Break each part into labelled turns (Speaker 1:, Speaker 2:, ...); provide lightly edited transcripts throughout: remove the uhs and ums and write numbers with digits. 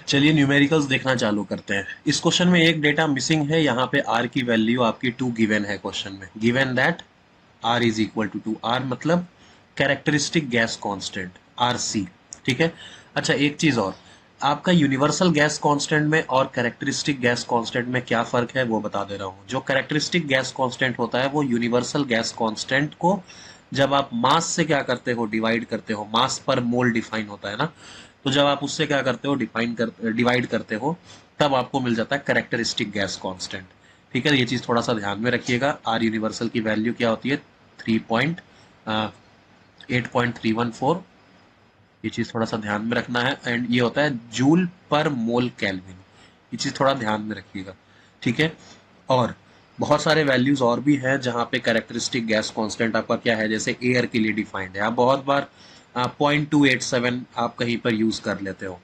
Speaker 1: चलिए न्यूमेरिकल्स देखना चालू करते हैं। इस क्वेश्चन में एक डेटा मिसिंग है, यहाँ पे आर की वैल्यू आपकी 2 गिवन है क्वेश्चन में। Given that R is equal to 2, R मतलब characteristic gas constant R C. ठीक है। अच्छा एक चीज और, आपका यूनिवर्सल गैस कांस्टेंट में और कैरेक्टरिस्टिक गैस कांस्टेंट में क्या फर्क है वो बता दे रहा हूँ। जो कैरेक्टरिस्टिक गैस कांस्टेंट होता है वो यूनिवर्सल गैस कांस्टेंट को जब आप मास से क्या करते हो, डिवाइड करते हो, मास पर मोल डिफाइन होता है ना, तो जब आप उससे क्या करते हो, डिवाइड करते हो, तब आपको मिल जाता है कैरेक्टरिस्टिक गैस कांस्टेंट। ठीक है, ये चीज थोड़ा सा ध्यान में रखिएगा। आर यूनिवर्सल की वैल्यू क्या होती है, 8.314। ये चीज थोड़ा सा ध्यान में रखना है। एंड ये होता है जूल पर मोल केल्विन, ये चीज थोड़ा ध्यान में रखिएगा। ठीक है। और बहुत सारे वैल्यूज और भी हैं जहां पे कैरेक्टरिस्टिक गैस कांस्टेंट आपका क्या है, जैसे एयर के लिए डिफाइंड है। आप बहुत बार 0.287 आप कहीं पर यूज कर लेते हो,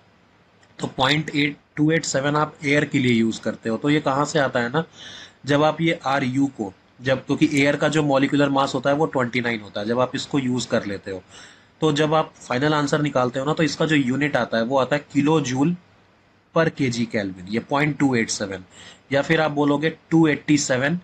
Speaker 1: तो 0.8287 आप एयर के लिए यूज करते हो। तो ये कहाँ से आता है ना, जब आप ये आर यू को, जब, क्योंकि एयर का जो मॉलिक्यूलर मास होता है वो 29 होता है, जब आप इसको यूज कर लेते हो, तो जब आप फाइनल आंसर निकालते हो ना, तो इसका जो यूनिट आता है वो आता है किलो जूल पर केजी केल्विन, ये 0.287, या फिर आप बोलोगे 287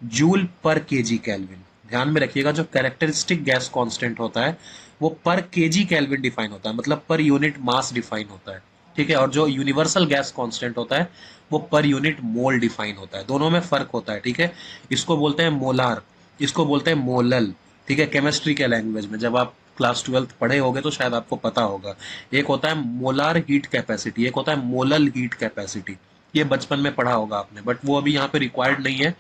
Speaker 1: जूल पर केजी केल्विन। ध्यान में रखिएगा, जो कैरेक्टरिस्टिक गैस कांस्टेंट होता है वो पर केजी केल्विन डिफाइन होता है, मतलब पर यूनिट मास डिफाइन होता है। ठीक है। और जो यूनिवर्सल गैस कांस्टेंट होता है वो पर यूनिट मोल डिफाइन होता है। दोनों में फर्क होता है। ठीक है। इसको बोलते हैं मोलार, इसको बोलते हैं मोलल। ठीक है। केमिस्ट्री के लैंग्वेज में जब आप क्लास 12th पढ़े होगे तो शायद आपको पता होगा। एक होता है मोलार हीट कैपेसिटी, एक होता है मोलल हीट कैपेसिटी। ये बचपन में पढ़ा होगा आपने, बट वो अभी यहाँ पे रिक्वायर्ड नहीं है।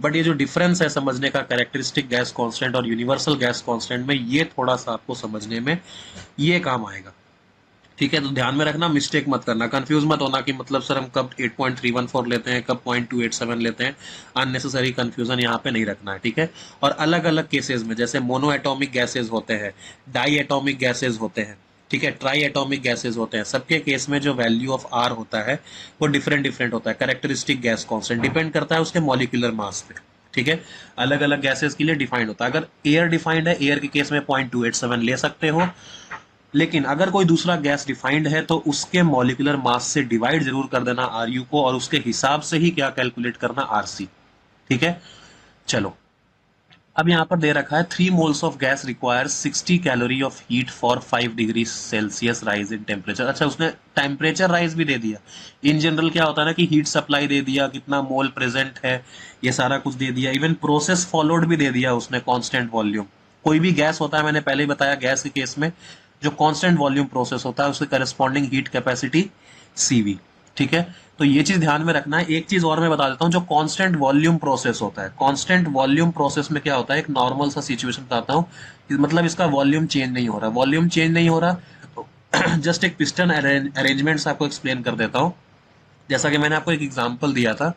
Speaker 1: बट ये जो डिफरेंस है समझने का, कैरेक्टरिस्टिक गैस कांस्टेंट और यूनिवर्सल गैस कांस्टेंट में, ये थोड़ा सा आपको समझने में ये काम आएगा। ठीक है। तो ध्यान में रखना, मिस्टेक मत करना, कंफ्यूज मत होना कि मतलब सर हम कब 8.314 लेते हैं, कब 0.287 लेते हैं। अननेसेसरी कंफ्यूजन यहाँ पे नहीं रखना है। ठीक है। और अलग अलग केसेस में, जैसे मोनो एटॉमिक गैसेज होते हैं, डाई एटॉमिक गैसेज होते हैं, ठीक है, ट्राई एटॉमिक गैसेज होते हैं, सबके केस में जो वैल्यू ऑफ आर होता है वो डिफरेंट डिफरेंट होता है। कैरेक्टरिस्टिक गैस कॉन्स्टेंट डिपेंड करता है उसके मॉलिक्यूलर मास पे। ठीक है। अलग अलग गैसेस के लिए डिफाइंड होता है। अगर एयर डिफाइंड है, एयर के केस में 0.287 ले सकते हो, लेकिन अगर कोई दूसरा गैस डिफाइंड है तो उसके मॉलिक्यूलर मास से डिवाइड जरूर कर देना आर यू को, और उसके हिसाब से ही क्या कैलकुलेट करना, आर सी। ठीक है। चलो, अब यहां पर दे रखा है 3 moles of gas require 60 calorie of heat for 5 degree Celsius rise in temperature. अच्छा, उसने टेम्परेचर राइज भी दे दिया। इन जनरल क्या होता है ना कि हीट सप्लाई दे दिया, कितना मोल प्रेजेंट है, ये सारा कुछ दे दिया। इवन प्रोसेस फॉलोड भी दे दिया उसने, कांस्टेंट वॉल्यूम। कोई भी गैस होता है, मैंने पहले ही बताया, गैस के केस में जो कांस्टेंट वॉल्यूम प्रोसेस होता है उसके करस्पॉन्डिंग हीट कैपेसिटी सीवी। ठीक है। तो ये चीज ध्यान में रखना है। एक चीज और मैं बता देता हूँ, जो कांस्टेंट वॉल्यूम प्रोसेस होता है, कांस्टेंट वॉल्यूम प्रोसेस में क्या होता है, एक नॉर्मल सा सिचुएशन बताता हूँ, मतलब इसका वॉल्यूम चेंज नहीं हो रहा, वॉल्यूम चेंज नहीं हो रहा, तो जस्ट एक पिस्टन अरेंजमेंट आपको एक्सप्लेन कर देता हूँ। जैसा कि मैंने आपको एक एग्जांपल दिया था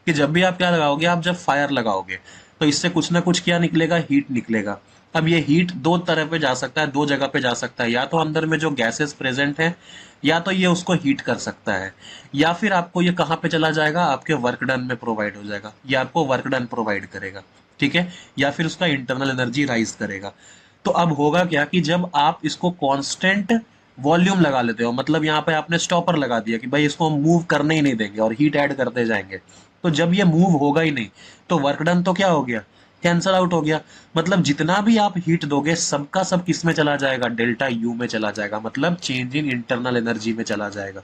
Speaker 1: कि जब भी आप क्या लगाओगे, आप जब फायर लगाओगे तो इससे कुछ ना कुछ क्या निकलेगा, हीट निकलेगा। अब ये हीट दो तरह पे जा सकता है, दो जगह पे जा सकता है, या तो अंदर में जो गैसेस प्रेजेंट हैं, या तो ये उसको हीट कर सकता है, या फिर आपको ये कहाँ पे चला जाएगा, आपके वर्क डन में प्रोवाइड हो जाएगा, या आपको वर्क डन प्रोवाइड करेगा। ठीक है। या फिर उसका इंटरनल एनर्जी राइज करेगा। तो अब होगा क्या कि जब आप इसको कांस्टेंट वॉल्यूम लगा लेते हो, मतलब यहाँ पे आपने स्टॉपर लगा दिया कि भाई इसको हम मूव करने ही नहीं देंगे और हीट ऐड करते जाएंगे, तो जब ये मूव होगा ही नहीं तो वर्क डन तो क्या हो गया, कैंसल आउट हो गया। मतलब जितना भी आप हीट दोगे सबका सब किस में चला जाएगा, डेल्टा यू में चला जाएगा, मतलब चेंज इन इंटरनल एनर्जी में चला जाएगा।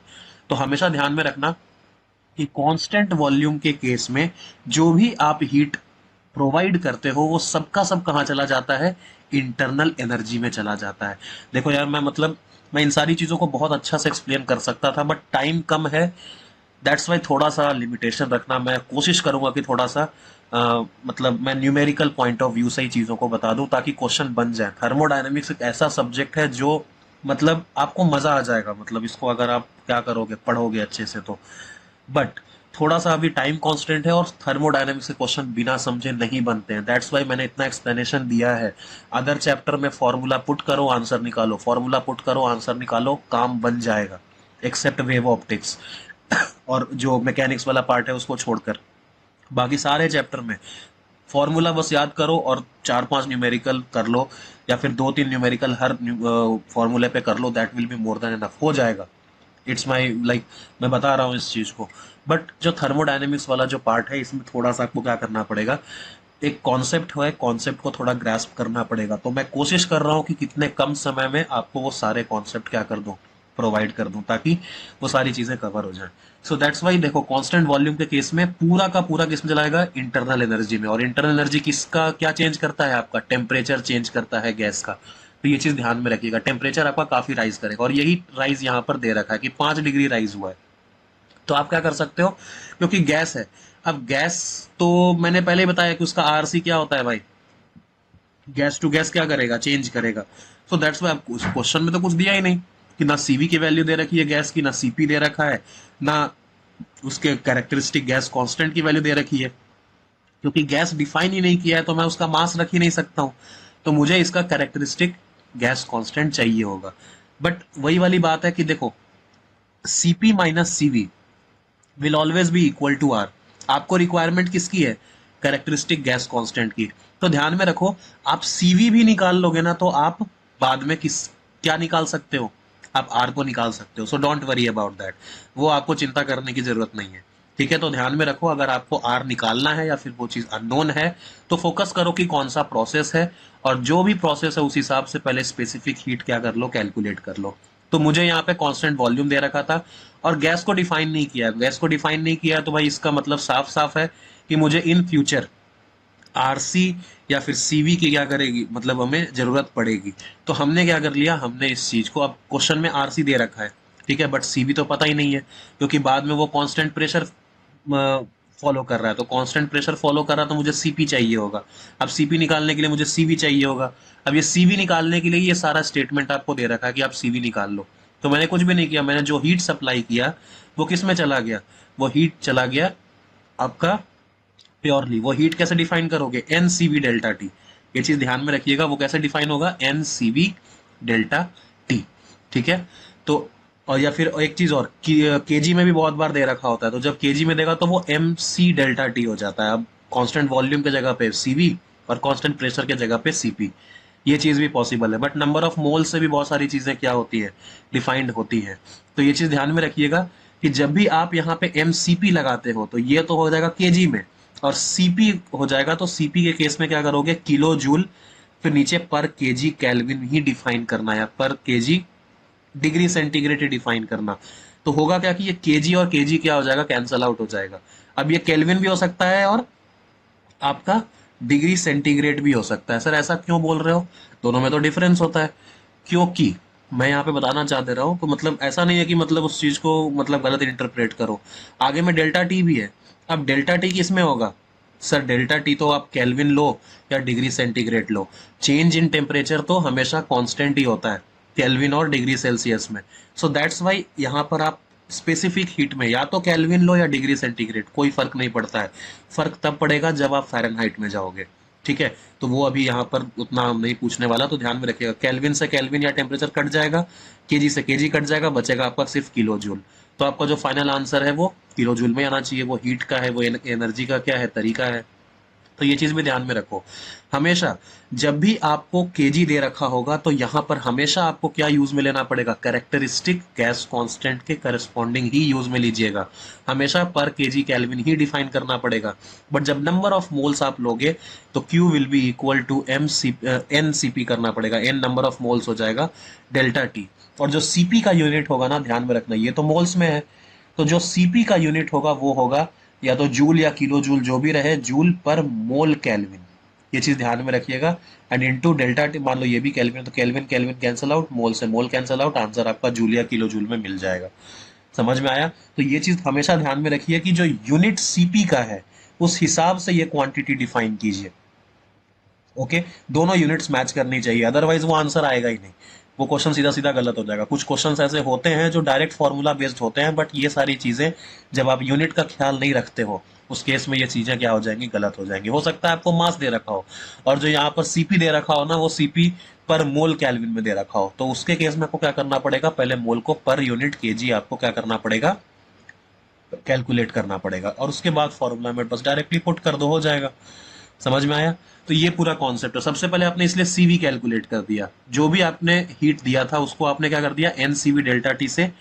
Speaker 1: तो हमेशा ध्यान में रखना कि कांस्टेंट वॉल्यूम के केस में जो भी आप हीट प्रोवाइड करते हो वो सबका सब कहाँ चला जाता है, इंटरनल एनर्जी में चला जाता है। देखो यार, मैं मतलब मैं इन सारी चीजों को बहुत अच्छा से एक्सप्लेन कर सकता था, बट टाइम कम है। दैट्स वाई थोड़ा सा लिमिटेशन रखना, मैं कोशिश करूंगा कि थोड़ा सा मतलब मैं न्यूमेरिकल पॉइंट ऑफ व्यू से ही चीजों को बता दूं ताकि क्वेश्चन बन जाए। थर्मोडायनेमिक्स एक ऐसा सब्जेक्ट है जो मतलब आपको मजा आ जाएगा, मतलब इसको अगर आप क्या करोगे, पढ़ोगे अच्छे से तो। बट थोड़ा सा अभी टाइम कांस्टेंट है और थर्मोडायनेमिक्स के क्वेश्चन बिना समझे नहीं बनते हैं। दैट्स वाई मैंने इतना एक्सप्लेनेशन दिया है। अदर चैप्टर में फॉर्मूला पुट करो आंसर निकालो, फॉर्मूला पुट करो आंसर निकालो, काम बन जाएगा, एक्सेप्ट वेव ऑप्टिक्स और जो मैकेनिक्स वाला पार्ट है उसको छोड़कर। बाकी सारे चैप्टर में फॉर्मूला बस याद करो और 4-5 न्यूमेरिकल कर लो, या फिर 2-3 न्यूमेरिकल हर फॉर्मूले पे कर लो, that will be more than enough, हो जाएगा। इट्स माई लाइक, मैं बता रहा हूँ इस चीज को। बट जो थर्मोडायनेमिक्स वाला जो पार्ट है, इसमें थोड़ा सा आपको क्या करना पड़ेगा, एक कॉन्सेप्ट है, कॉन्सेप्ट को थोड़ा ग्रास्प करना पड़ेगा। तो मैं कोशिश कर रहा हूँ कि कितने कम समय में आपको वो सारे कॉन्सेप्ट क्या कर दूं, प्रोवाइड कर दूं, ताकि वो सारी चीजें कवर हो जाए। सो दैट्स वाई देखो, कांस्टेंट वॉल्यूम के केस में पूरा का पूरा किस में चलाएगा, इंटरनल एनर्जी में। और इंटरनल एनर्जी किसका क्या चेंज करता है, आपका टेम्परेचर चेंज करता है गैस का। तो ये चीज ध्यान में रखिएगा, टेम्परेचर आपका काफी राइज करेगा। और यही राइज यहाँ पर दे रखा है कि 5 डिग्री राइज हुआ है। तो आप क्या कर सकते हो, क्योंकि गैस है, अब गैस तो मैंने पहले ही बताया कि उसका आरसी क्या होता है भाई, गैस टू गैस क्या करेगा, चेंज करेगा। सो दैट्स वाई आपको उस क्वेश्चन में तो कुछ दिया ही नहीं कि ना सीवी की वैल्यू दे रखी है गैस की, ना सीपी दे रखा है, ना उसके कैरेक्टरिस्टिक गैस कांस्टेंट की वैल्यू दे रखी है। क्योंकि गैस डिफाइन ही नहीं किया है तो मैं उसका मास रख ही नहीं सकता हूं। तो मुझे इसका कैरेक्टरिस्टिक गैस कांस्टेंट चाहिए होगा। बट वही वाली बात है कि देखो, CP minus CV will always be equal to R. आपको रिक्वायरमेंट किसकी है, कैरेक्टरिस्टिक गैस कांस्टेंट की। तो ध्यान में रखो, आप सीवी भी निकाल लोगे ना तो आप बाद में किस क्या निकाल सकते हो, आप आर को निकाल सकते हो। So don't worry about that, वो आपको चिंता करने की जरूरत नहीं है। ठीक है, तो ध्यान में रखो, अगर आपको आर निकालना है या फिर वो चीज अननोन है तो फोकस करो कि कौन सा प्रोसेस है, और जो भी प्रोसेस है उस हिसाब से पहले स्पेसिफिक हीट क्या कर लो, कैलकुलेट कर लो। तो मुझे यहाँ पे कांस्टेंट वॉल्यूम दे रखा था और गैस को डिफाइन नहीं किया, गैस को डिफाइन नहीं किया, तो भाई इसका मतलब साफ साफ है कि मुझे इन फ्यूचर आरसी या फिर सीवी की क्या करेगी, मतलब हमें जरूरत पड़ेगी। तो हमने क्या कर लिया, हमने इस चीज को, अब क्वेश्चन में आरसी दे रखा है, ठीक है, बट सीवी तो पता ही नहीं है, क्योंकि बाद में वो कांस्टेंट प्रेशर फॉलो कर रहा है। तो कांस्टेंट प्रेशर फॉलो कर रहा है तो मुझे सीपी चाहिए होगा। अब सीपी निकालने के लिए मुझे सीवी चाहिए होगा। अब ये सीवी निकालने के लिए ये सारा स्टेटमेंट आपको दे रखा है कि आप सीवी निकाल लो। तो मैंने कुछ भी नहीं किया, मैंने जो हीट सप्लाई किया वो किस में चला गया, वो हीट चला गया आपका प्योरली। वो हीट कैसे डिफाइन करोगे, N C V delta T. ये चीज ध्यान में रखिएगा, वो कैसे डिफाइन होगा, N C V delta T. ठीक है, तो और या फिर एक चीज और, केजी में भी बहुत बार दे रखा होता है, तो जब केजी में देगा तो वो एम सी डेल्टा टी हो जाता है। अब कांस्टेंट वॉल्यूम के जगह पे सीवी और कांस्टेंट प्रेशर के जगह पे सीपी, ये चीज भी पॉसिबल है। बट नंबर ऑफ मोल से भी बहुत सारी चीजें क्या होती है, डिफाइंड होती है। तो ये चीज ध्यान में रखिएगा कि जब भी आप यहाँ पे एम सी पी लगाते हो तो ये तो हो जाएगा केजी में, और सीपी हो जाएगा तो सीपी के केस में क्या करोगे, किलो जूल, फिर नीचे पर केजी केल्विन ही डिफाइन करना है, पर केजी डिग्री सेंटीग्रेड डिफाइन करना। तो होगा क्या कि ये केजी और केजी क्या हो जाएगा, कैंसल आउट हो जाएगा। अब ये केल्विन भी हो सकता है और आपका डिग्री सेंटीग्रेड भी हो सकता है। सर ऐसा क्यों बोल रहे हो, दोनों में तो डिफरेंस होता है। क्योंकि मैं यहाँ पे बताना चाह दे रहा हूँ, तो मतलब ऐसा नहीं है कि मतलब उस चीज को मतलब गलत इंटरप्रेट करो। आगे में डेल्टा टी भी है। अब डेल्टा टी किस में होगा, सर डेल्टा टी तो आप केल्विन लो या degree centigrade low, change in temperature तो हमेशा कांस्टेंट ही होता है केल्विन और डिग्री सेल्सियस में। सो दैट्स वाई यहाँ पर आप स्पेसिफिक हीट में या तो केल्विन लो या डिग्री सेंटीग्रेड, कोई फर्क नहीं पड़ता है। फर्क तब पड़ेगा जब आप फ़ारेनहाइट में जाओगे। ठीक है, तो वो अभी यहाँ पर उतना नहीं पूछने वाला, तो ध्यान में रखिएगा, केल्विन से केल्विन या टेम्परेचर कट जाएगा, केजी से केजी कट जाएगा, बचेगा आपका सिर्फ किलो जूल। तो आपका जो फाइनल आंसर है वो किलो जूल में आना चाहिए। वो हीट का है, वो एनर्जी का क्या है, तरीका है। तो ये चीज भी ध्यान में रखो, हमेशा जब भी आपको केजी दे रखा होगा तो यहां पर हमेशा आपको क्या यूज में लेना पड़ेगा, कैरेक्टरिस्टिक गैस कांस्टेंट के करस्पॉन्डिंग ही यूज में लीजिएगा। हमेशा पर केजी केल्विन ही डिफाइन करना पड़ेगा। बट जब नंबर ऑफ मोल्स आप लोगे तो Q will be equal to N C P करना पड़ेगा, एन नंबर ऑफ मोल्स हो जाएगा डेल्टा टी। और जो सीपी का यूनिट होगा ना, ध्यान में रखना, ये तो मोल्स में है, तो जो सीपी का यूनिट होगा वो होगा या तो जूल या किलो जूल, जो भी रहे, जूल पर मोल केल्विन। ये चीज ध्यान में रखिएगा। एंड इनटू डेल्टा टी, मान लो ये भी केल्विन, तो केल्विन केल्विन कैंसल आउट, मोल से मोल कैंसल आउट, आंसर आपका जूल या किलो जूल में मिल जाएगा। समझ में आया। तो ये चीज हमेशा ध्यान में रखिए कि जो यूनिट सीपी का है उस हिसाब से ये क्वांटिटी डिफाइन कीजिए। ओके, दोनों यूनिट्स मैच करनी चाहिए, अदरवाइज वो आंसर आएगा ही नहीं, वो क्वेश्चन सीधा सीधा गलत हो जाएगा। कुछ क्वेश्चंस ऐसे होते हैं जो डायरेक्ट फॉर्मूला बेस्ड होते हैं, बट ये सारी चीजें जब आप यूनिट का ख्याल नहीं रखते हो उस केस में ये चीजें क्या हो जाएंगी, गलत हो जाएंगी। हो सकता है आपको मास दे रखा हो और जो यहाँ पर सीपी दे रखा हो ना, वो सीपी पर मोल केल्विन में दे रखा हो, तो उसके केस में आपको क्या करना पड़ेगा, पहले मोल को पर यूनिट केजी आपको क्या करना पड़ेगा, कैलकुलेट करना पड़ेगा, और उसके बाद फॉर्मूला में बस डायरेक्टली पुट कर दो, हो जाएगा। समझ में आया। तो ये पूरा कॉन्सेप्ट है। सबसे पहले आपने इसलिए सीवी कैलकुलेट कर दिया, जो भी आपने हीट दिया था उसको आपने क्या कर दिया, एन सीवी डेल्टा टी से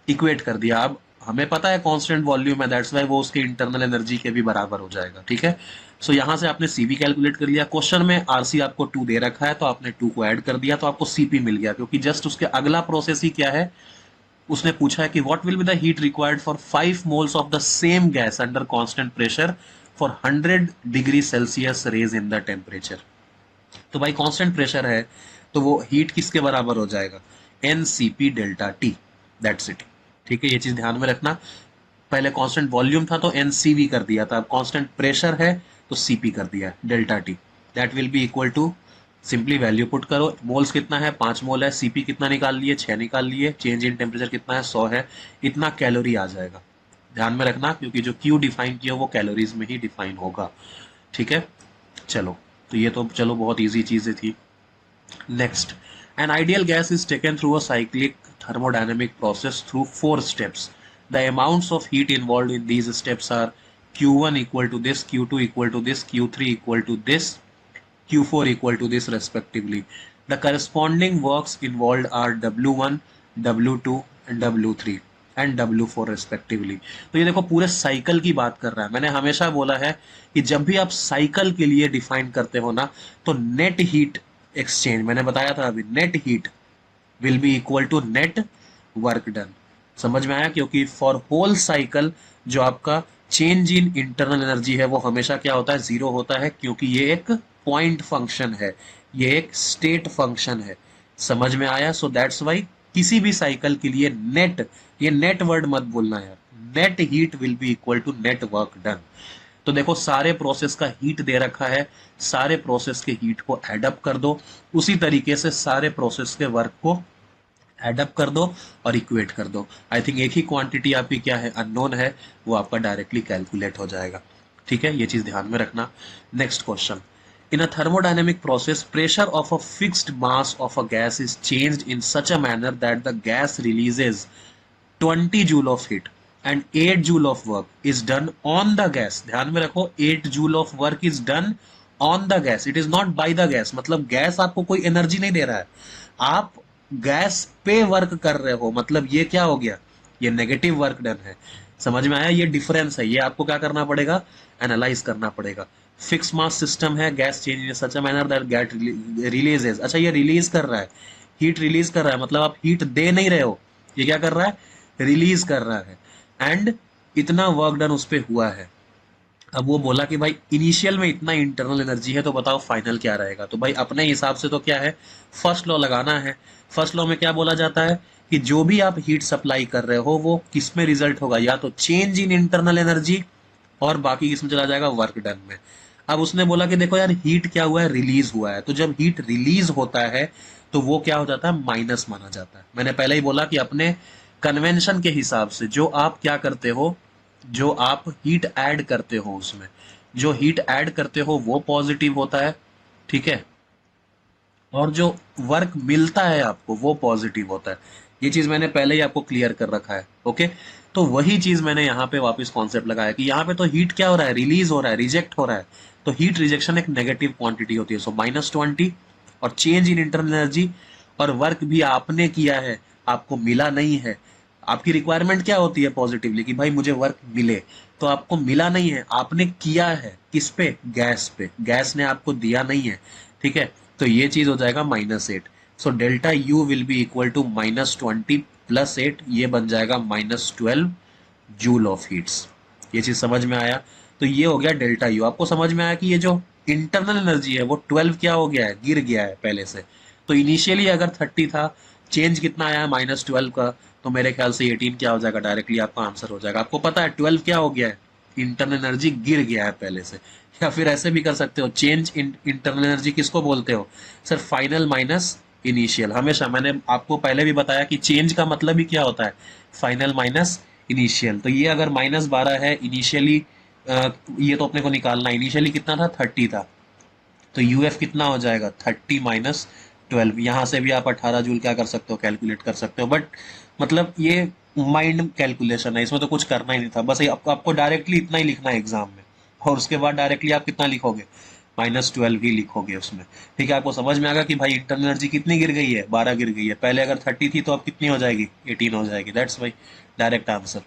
Speaker 1: इक्वेट कर दिया। अब हमें पता है कांस्टेंट वॉल्यूम है, दैट्स वाई वो उसके इंटरनल एनर्जी के भी बराबर हो जाएगा। ठीक है, सो यहां से आपने सीबी कैलकुलेट कर लिया। क्वेश्चन में आरसी आपको 2 दे रखा है, तो आपने 2 को ऐड कर दिया तो आपको सीपी मिल गया, क्योंकि जस्ट उसके अगला प्रोसेस ही क्या है, उसने पूछा है कि what will be the heat required for 5 moles of the same gas under constant pressure for 100 degree Celsius raise in the temperature. तो भाई कांस्टेंट प्रेशर है तो वो हीट किसके बराबर हो जाएगा, N C P delta T, that's it. ठीक है, ये चीज ध्यान में रखना। पहले कांस्टेंट वॉल्यूम था तो एन सी वी कर दिया था, अब कांस्टेंट प्रेशर है तो सी पी कर दिया है, delta T. That will be equal to, simply value put करो, मोल्स कितना है 5 मोल है, सीपी कितना निकाल लिए 6 निकाल लिए, चेंज इन टेम्परेचर कितना है 100 है, इतना कैलोरी आ जाएगा। ध्यान में रखना, क्योंकि जो क्यू डिफाइन किया वो कैलोरीज में ही डिफाइन होगा। ठीक है, चलो, तो ये तो चलो बहुत इजी चीजें थी। Next, an ideal gas is taken through a cyclic thermodynamic process through 4 steps. The amounts of heat involved in these steps are Q1 equal to this, Q2 equal to this, Q3 equal to this, Q4 equal to this respectively. The corresponding works involved are W1, W2 and W3 and W4 respectively. तो ये देखो पूरे cycle की बात कर रहा है। मैंने हमेशा बोला है कि जब भी आप साइकिल के लिए डिफाइन करते हो ना, तो नेट हीट एक्सचेंज, मैंने बताया था अभी, net heat will be equal to net work done. समझ में आया, क्योंकि फॉर होल साइकिल जो आपका चेंज इन इंटरनल एनर्जी है वो हमेशा क्या होता है, जीरो होता है, क्योंकि ये एक पॉइंट फंक्शन है, ये एक स्टेट फंक्शन है। समझ में आया, सो दैट्स वाई किसी भी साइकिल के लिए नेट, ये नेट वर्ड मत बोलना यार, net heat will be equal to net work done. तो देखो सारे प्रोसेस का हीट दे रखा है, सारे प्रोसेस के हीट को एडअप कर दो, उसी तरीके से सारे प्रोसेस के वर्क को एडअप कर दो और इक्वेट कर दो। आई थिंक एक ही क्वांटिटी आपकी क्या है, अननोन है, वो आपका डायरेक्टली कैलकुलेट हो जाएगा। ठीक है, ये चीज ध्यान में रखना। Next question, in a thermodynamic process pressure of a fixed mass of a gas is changed in such a manner that the gas releases 20 joule of heat and 8 joule of work is done on the gas. ध्यान में रखो, 8 joule of work is done on the gas, it is not by the gas. मतलब gas आपको कोई energy नहीं दे रहा है, आप गैस पे वर्क कर रहे हो, मतलब ये क्या हो गया, ये नेगेटिव वर्क डन है। समझ में आया, ये डिफरेंस है, ये आपको क्या करना पड़ेगा, एनालाइज करना पड़ेगा। फिक्स मास सिस्टम है, gas change in such a manner that get releases. अच्छा, ये रिलीज कर रहा है, हीट रिलीज कर रहा है, मतलब आप हीट दे नहीं रहे हो, ये क्या कर रहा है, रिलीज कर रहा है, एंड इतना वर्क डन उस पर हुआ है। अब वो बोला कि भाई इनिशियल में इतना इंटरनल एनर्जी है, तो बताओ फाइनल क्या रहेगा। तो भाई अपने हिसाब से तो क्या है, फर्स्ट लॉ लगाना है। फर्स्ट लॉ में क्या बोला जाता है कि जो भी आप हीट सप्लाई कर रहे हो वो किस में रिजल्ट होगा, या तो चेंज इन इंटरनल एनर्जी, और बाकी किस में चला जाएगा, वर्क डन में। अब उसने बोला कि देखो यार, हीट क्या हुआ है, रिलीज हुआ है, तो जब हीट रिलीज होता है तो वो क्या हो जाता है, माइनस माना जाता है। मैंने पहले ही बोला कि अपने कन्वेंशन के हिसाब से जो आप क्या करते हो, जो आप हीट ऐड करते हो उसमें, जो हीट ऐड करते हो वो पॉजिटिव होता है। ठीक है, और जो वर्क मिलता है आपको वो पॉजिटिव होता है। ये चीज मैंने पहले ही आपको क्लियर कर रखा है। ओके, तो वही चीज मैंने यहाँ पे वापस कॉन्सेप्ट लगाया कि यहाँ पे तो हीट क्या हो रहा है, रिलीज हो रहा है, रिजेक्ट हो रहा है। तो हीट रिजेक्शन एक नेगेटिव क्वांटिटी होती है, सो -20, और चेंज इन इंटरनल एनर्जी, और वर्क भी आपने किया है, आपको मिला नहीं है। आपकी रिक्वायरमेंट क्या होती है पॉजिटिवली, कि भाई मुझे वर्क मिले, तो आपको मिला नहीं है, आपने किया है किस पे, गैस पे, गैस ने आपको दिया नहीं है। ठीक है, तो ये चीज हो जाएगा -8। So delta U will be equal to -20 + 8, ये बन जाएगा -12 जूल ऑफ हीट्स। ये चीज समझ में आया, तो ये हो गया डेल्टा यू। आपको समझ में आया कि ये जो इंटरनल एनर्जी है वो 12 क्या हो गया है, गिर गया है पहले से। तो इनिशियली अगर 30 था, चेंज कितना आया है -12 का, तो मेरे ख्याल से 18 क्या हो जाएगा, डायरेक्टली आपका आंसर हो जाएगा। आपको पता है 12 क्या हो गया है, इंटरनल एनर्जी गिर गया है पहले से। या फिर ऐसे भी कर सकते हो, चेंज इन इंटरनल एनर्जी किसको बोलते हो, सर, फाइनल माइनस इनिशियल। हमेशा मैंने आपको पहले भी बताया कि चेंज का मतलब ही क्या होता है, फाइनल माइनस इनिशियल। तो ये अगर -12 है इनिशियली, ये तो अपने को निकालना, इनिशियली कितना था, 30 था, तो यूएफ कितना हो जाएगा, 30 - 12। यहाँ से भी आप 18 जूल क्या कर सकते हो, कैलकुलेट कर सकते हो। बट मतलब ये माइंड कैलकुलेशन है, इसमें तो कुछ करना ही नहीं था, बस आपको डायरेक्टली इतना ही लिखना है एग्जाम में, और उसके बाद डायरेक्टली आप कितना लिखोगे, -12 ही लिखोगे उसमें। ठीक है, आपको समझ में आएगा कि भाई इंटरनल एनर्जी कितनी गिर गई है, 12 गिर गई है। पहले अगर 30 थी तो अब कितनी हो जाएगी, 18 हो जाएगी। That's why direct answer.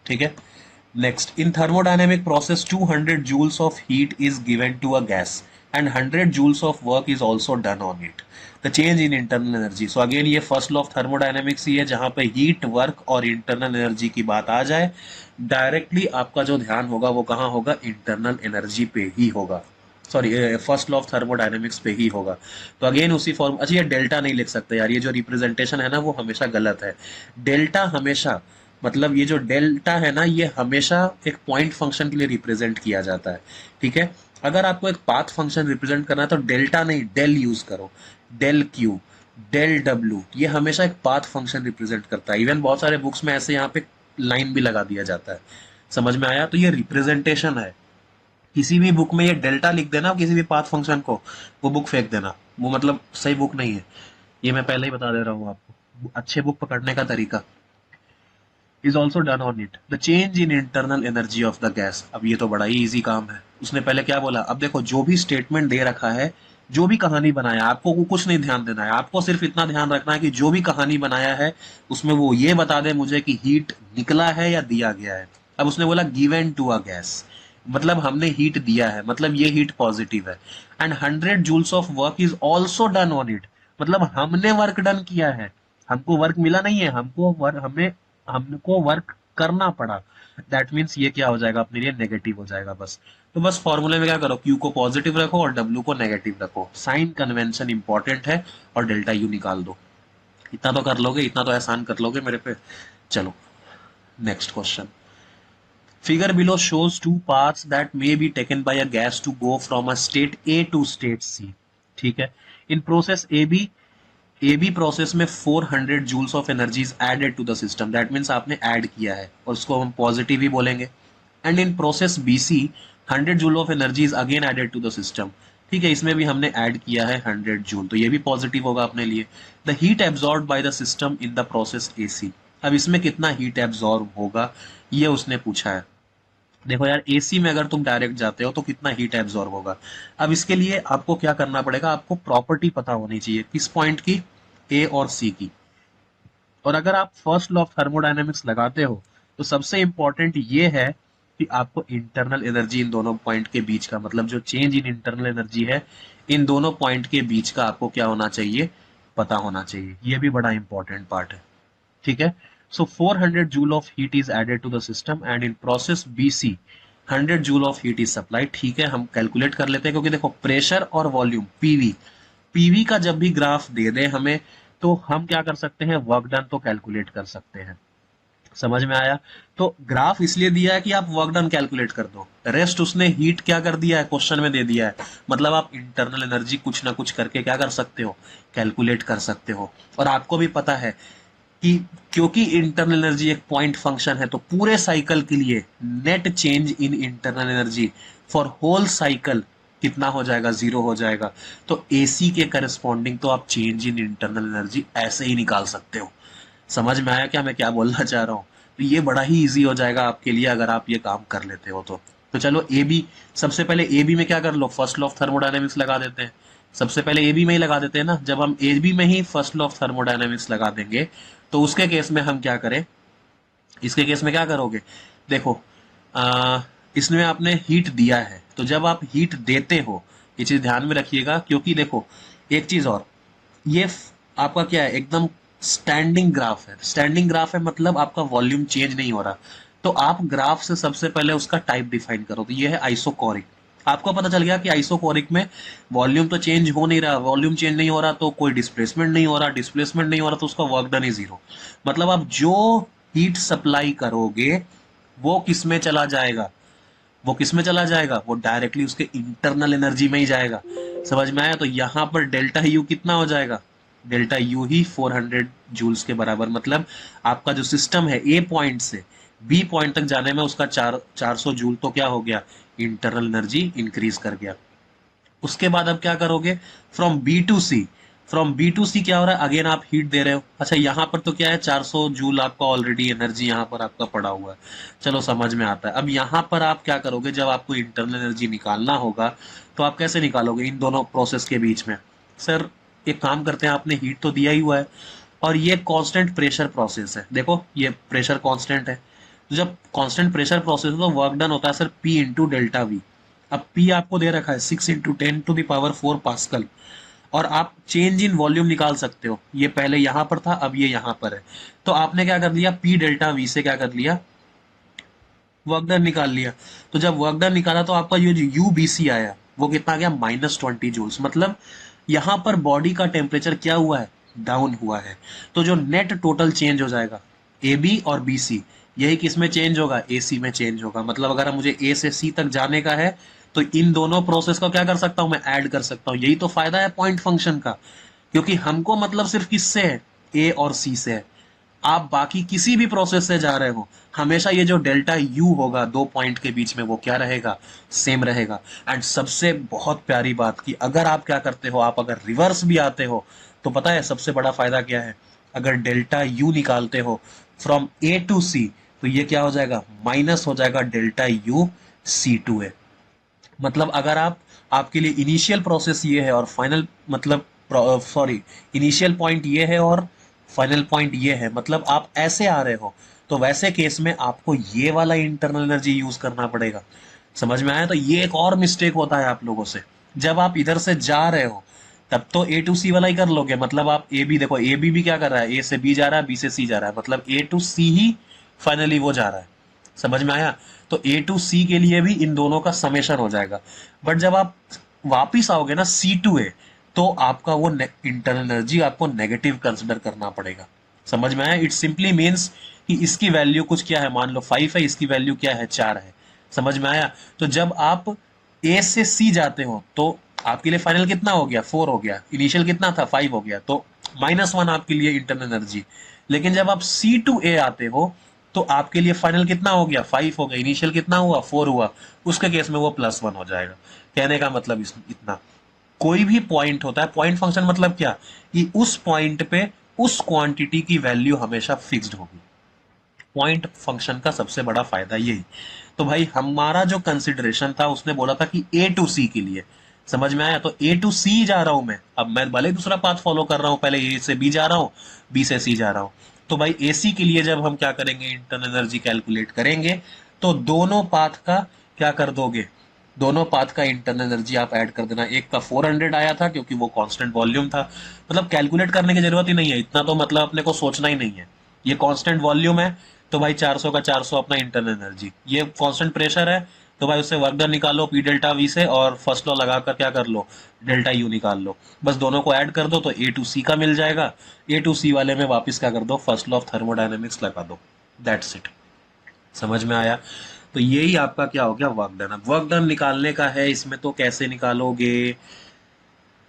Speaker 1: ठीक है, next, in thermodynamic process 200 joules of heat is given to a gas and 100 joules of work is also done on it. The change in internal energy. So again ये first law of thermodynamics ही है जहां पे heat, work और internal energy की बात आ जाए, directly आपका जो ध्यान होगा वो कहाँ होगा, इंटरनल एनर्जी पे ही होगा। Sorry, first law of thermodynamics पे ही होगा। तो अगेन उसी फॉर्म, अच्छा ये डेल्टा नहीं लिख सकते यार, ये जो रिप्रेजेंटेशन है ना वो हमेशा गलत है। डेल्टा हमेशा, मतलब ये जो डेल्टा है ना ये हमेशा एक पॉइंट फंक्शन के लिए रिप्रेजेंट किया जाता है। ठीक है, अगर आपको एक पाथ फंक्शन रिप्रेजेंट करना है तो डेल्टा नहीं डेल यूज करो। डेल क्यू, डेल डब्ल्यू, ये हमेशा एक पाथ फंक्शन रिप्रेजेंट करता है। इवन बहुत सारे बुक्स में ऐसे यहाँ पे लाइन भी लगा दिया जाता है। समझ में आया? तो ये रिप्रेजेंटेशन है। किसी भी बुक में ये डेल्टा लिख देना किसी भी पाथ फंक्शन को, वो बुक फेंक देना, वो मतलब सही बुक नहीं है। ये मैं पहले ही बता दे रहा हूँ आपको, अच्छे बुक पकड़ने का तरीका। Is also done on it the change in internal energy of the gas. अब ये तो बड़ा ही इजी काम है। उसने पहले क्या बोला, अब देखो जो भी स्टेटमेंट दे रखा है, जो भी कहानी बनाया, आपको वो कुछ नहीं ध्यान देना है। आपको सिर्फ इतना ध्यान रखना है कि जो भी कहानी बनाया है उसमें वो ये बता दे मुझे कि हीट निकला है या दिया गया है। अब उसने बोला गिवन टू अ गैस, मतलब हमने हीट दिया है, मतलब ये हीट पॉजिटिव है। And 100 joules of work is also done on it, मतलब हमने वर्क डन किया है। हमको वर्क मिला नहीं है, हमको वर्क करना पड़ा। दैट मीन्स ये क्या हो जाएगा अपने लिए, नेगेटिव हो जाएगा बस। तो बस फॉर्मूले में क्या करो, क्यू को पॉजिटिव रखो और डब्ल्यू को नेगेटिव रखो। साइन कन्वेंशन इंपॉर्टेंट है और डेल्टा यू निकाल दो। इतना तो कर लोगे, इतना तो एहसान कर लोगे मेरे पे। चलो next question. Figure below shows two paths that may be taken by a gas to go from a state A to state C. ठीक है, in process AB प्रोसेस में 400 joules of energy is added to the system. That means आपने add किया है और उसको हम positive ही बोलेंगे। And in process BC 100 joule of energy is again added to the system. ठीक है, इसमें भी हमने ऐड किया है 100 जूल, तो ये भी पॉजिटिव होगा अपने लिए। The heat absorb by the system in the process AC। अब इसमें कितना हीट एब्जॉर्ब होगा ये उसने पूछा है। देखो यार, एसी में अगर तुम डायरेक्ट जाते हो तो कितना हीट एब्जॉर्ब होगा। अब इसके लिए आपको क्या करना पड़ेगा, आपको प्रॉपर्टी पता होनी चाहिए किस पॉइंट की, ए और सी की। और अगर आप फर्स्ट लॉ ऑफ थर्मोडायनेमिक्स लगाते हो तो सबसे इंपॉर्टेंट ये है कि आपको इंटरनल एनर्जी इन दोनों पॉइंट के बीच का, मतलब जो चेंज इन इंटरनल एनर्जी है इन दोनों पॉइंट के बीच का आपको क्या होना चाहिए, पता होना चाहिए। ये भी बड़ा इंपॉर्टेंट पार्ट है। ठीक है, so 400 joule of heat is added to the system and in process BC 100 joule of heat is supplied। ठीक है, हम कैलकुलेट कर लेते हैं, क्योंकि देखो प्रेशर और वॉल्यूम पीवी का जब भी ग्राफ दे दे हमें तो हम क्या कर सकते हैं, वर्क डन तो कैलकुलेट कर सकते हैं। समझ में आया? तो ग्राफ इसलिए दिया है कि आप वर्क डन कैलकुलेट कर दो, रेस्ट उसने हीट क्या कर दिया है, क्वेश्चन में दे दिया है। मतलब आप इंटरनल एनर्जी कुछ ना कुछ करके क्या कर सकते हो, कैलकुलेट कर सकते हो। और आपको भी पता है कि क्योंकि इंटरनल एनर्जी एक पॉइंट फंक्शन है तो पूरे साइकिल के लिए net change in internal energy for whole cycle कितना हो जाएगा, 0 हो जाएगा। तो एसी के करस्पॉन्डिंग तो आप चेंज इन इंटरनल एनर्जी ऐसे ही निकाल सकते हो। समझ में आया क्या मैं क्या बोलना चाह रहा हूँ? तो ये बड़ा ही इजी हो जाएगा आपके लिए अगर आप ये काम कर लेते हो तो चलो ए बी, सबसे पहले ए बी में क्या कर लो, फर्स्ट लॉ ऑफ थर्मोडायनेमिक्स लगा देते हैं। सबसे पहले ए बी में ही लगा देते हैं ना। जब हम ए बी में ही फर्स्ट लॉ ऑफ थर्मोडायनेमिक्स लगा देंगे तो उसके केस में हम क्या करें, इसके केस में क्या करोगे, देखो इसमें आपने हीट दिया है, तो जब आप हीट देते हो ये चीज ध्यान में रखिएगा। क्योंकि देखो एक चीज और, ये आपका क्या है, एकदम स्टैंडिंग ग्राफ है। स्टैंडिंग ग्राफ है मतलब आपका वॉल्यूम चेंज नहीं हो रहा। तो आप ग्राफ से सबसे पहले उसका टाइप डिफाइन करो, तो ये है आइसोकोरिक। आपको पता चल गया कि आइसोकोरिक में वॉल्यूम तो चेंज हो नहीं रहा, वॉल्यूम चेंज नहीं हो रहा तो कोई डिस्प्लेसमेंट नहीं हो रहा, डिस्प्लेसमेंट नहीं हो रहा तो उसका वर्क डन ही 0। मतलब आप जो हीट सप्लाई करोगे वो किस में चला जाएगा, वो किस में चला जाएगा, वो डायरेक्टली उसके इंटरनल एनर्जी में ही जाएगा। समझ में आया? तो यहां पर डेल्टा यू कितना हो जाएगा, डेल्टा यू ही 400 जूल्स के बराबर। मतलब आपका जो सिस्टम है ए पॉइंट से बी पॉइंट तक जाने में उसका 400 जूल तो क्या हो गया, इंटरनल एनर्जी इंक्रीज कर गया। उसके बाद अब क्या करोगे, from B to C from B to C क्या हो रहा है, अगेन आप हीट दे रहे हो। अच्छा यहाँ पर तो क्या है, 400 जूल आपका ऑलरेडी एनर्जी यहाँ पर आपका पड़ा हुआ है, चलो समझ में आता है। अब यहाँ पर आप क्या करोगे, जब आपको इंटरनल एनर्जी निकालना होगा तो आप कैसे निकालोगे इन दोनों प्रोसेस के बीच में। सर एक काम करते हैं, आपने हीट तो दिया ही हुआ है और ये कांस्टेंट प्रेशर प्रोसेस है, देखो ये प्रेशर कांस्टेंट है। तो जब कांस्टेंट प्रेशर प्रोसेस है तो वर्क डन होता है sir P into delta we. अब P आपको दे रखा है 6 × 10⁻⁴ पास्कल, और आप चेंज इन वॉल्यूम निकाल सकते हो, ये पहले यहां पर था अब ये यहां पर है। तो आपने क्या कर लिया, P डेल्टा वी से क्या कर लिया, वर्क डन निकाल लिया। तो जब वर्क डन निकाला तो आपका ये जो UBC आया वो कितना आ गया, -20 जूल्स। मतलब यहां पर बॉडी का टेम्परेचर क्या हुआ है, डाउन हुआ है। तो जो नेट टोटल चेंज हो जाएगा AB और BC, यही किस में चेंज होगा, AC में चेंज होगा। मतलब अगर मुझे A से C तक जाने का है तो इन दोनों प्रोसेस का क्या कर सकता हूं मैं, ऐड कर सकता हूं। यही तो फायदा है पॉइंट फंक्शन का, क्योंकि हमको मतलब सिर्फ किससे है, A और C से है। आप बाकी किसी भी प्रोसेस से जा रहे हो, हमेशा ये जो डेल्टा यू होगा दो पॉइंट के बीच में, वो क्या रहेगा, सेम रहेगा। एंड सबसे बहुत प्यारी बात कि अगर आप क्या करते हो, आप अगर रिवर्स भी आते हो तो पता है सबसे बड़ा फायदा क्या है, अगर डेल्टा यू निकालते हो फ्रॉम A टू C तो ये क्या हो जाएगा, माइनस हो जाएगा delta U C to A। मतलब अगर आप, आपके लिए इनिशियल प्रोसेस ये है और फाइनल मतलब सॉरी, इनिशियल पॉइंट ये है और फाइनल पॉइंट ये है, मतलब आप ऐसे आ रहे हो तो वैसे केस में आपको ये वाला इंटरनल एनर्जी यूज करना पड़ेगा। समझ में आया। तो ये एक और मिस्टेक होता है आप लोगों से, जब आप इधर से जा रहे हो तब तो A टू C वाला ही कर लोगे। मतलब आप ए बी देखो, ए बी भी क्या कर रहा है, A से B जा रहा है, B से C जा रहा है, मतलब A टू C ही फाइनली वो जा रहा है। समझ में आया। तो A टू C के लिए भी इन दोनों का समेशन हो जाएगा। बट जब आप वापिस आओगे ना C टू A, तो आपका वो इंटरनल एनर्जी आपको नेगेटिव कंसिडर करना पड़ेगा। समझ में आया। इट सिंपली मीन्स कि इसकी वैल्यू कुछ क्या है, मान लो 5 है, इसकी वैल्यू क्या है, 4 है। समझ में आया। तो जब आप A से C जाते हो तो आपके लिए फाइनल कितना हो गया, 4 हो गया, इनिशियल कितना था, 5 हो गया, तो -1 आपके लिए इंटरनल एनर्जी। लेकिन जब आप C टू A आते हो तो आपके लिए फाइनल कितना हो गया, 5 हो गया, इनिशियल कितना हुआ, 4 हुआ, उसके केस में वो +1 हो जाएगा। कहने का मतलब इतना, कोई भी पॉइंट होता है, पॉइंट फंक्शन मतलब क्या, कि उस पॉइंट पे उस क्वांटिटी की वैल्यू हमेशा फिक्स्ड होगी। पॉइंट फंक्शन का सबसे बड़ा फायदा यही। तो भाई हमारा जो कंसिडरेशन था उसने बोला था कि A टू C के लिए, समझ में आया। तो A टू C जा रहा हूं मैं, अब मैं भले दूसरा पाथ फॉलो कर रहा हूं, पहले A से B जा रहा हूं, B से C जा रहा हूं। तो भाई AC के लिए जब हम क्या करेंगे, इंटरनल एनर्जी कैलकुलेट करेंगे, तो दोनों पाथ का क्या कर दोगे, दोनों पाथ का इंटरनल एनर्जी आप ऐड कर देना। एक का 400 आया था क्योंकि वो कांस्टेंट वॉल्यूम था, मतलब कैलकुलेट करने की जरूरत ही नहीं है इतना, तो मतलब अपने को सोचना ही नहीं है, ये कांस्टेंट वॉल्यूम है तो भाई 400 का 400 अपना इंटरनल एनर्जी। ये कांस्टेंट प्रेशर है तो भाई उससे वर्क डन निकालो P डेल्टा V से, और फर्स्ट लॉ लगाकर क्या कर लो, डेल्टा U निकाल लो। बस दोनों को ऐड कर दो तो A टू C का मिल जाएगा। A टू C वाले में वापस क्या कर दो, फर्स्ट लॉ ऑफ थर्मोडायनेमिक्स लगा दो। That's it. समझ में आया। तो यही आपका क्या हो गया, वर्क डन। अब वर्क डन निकालने का है, इसमें तो कैसे निकालोगे,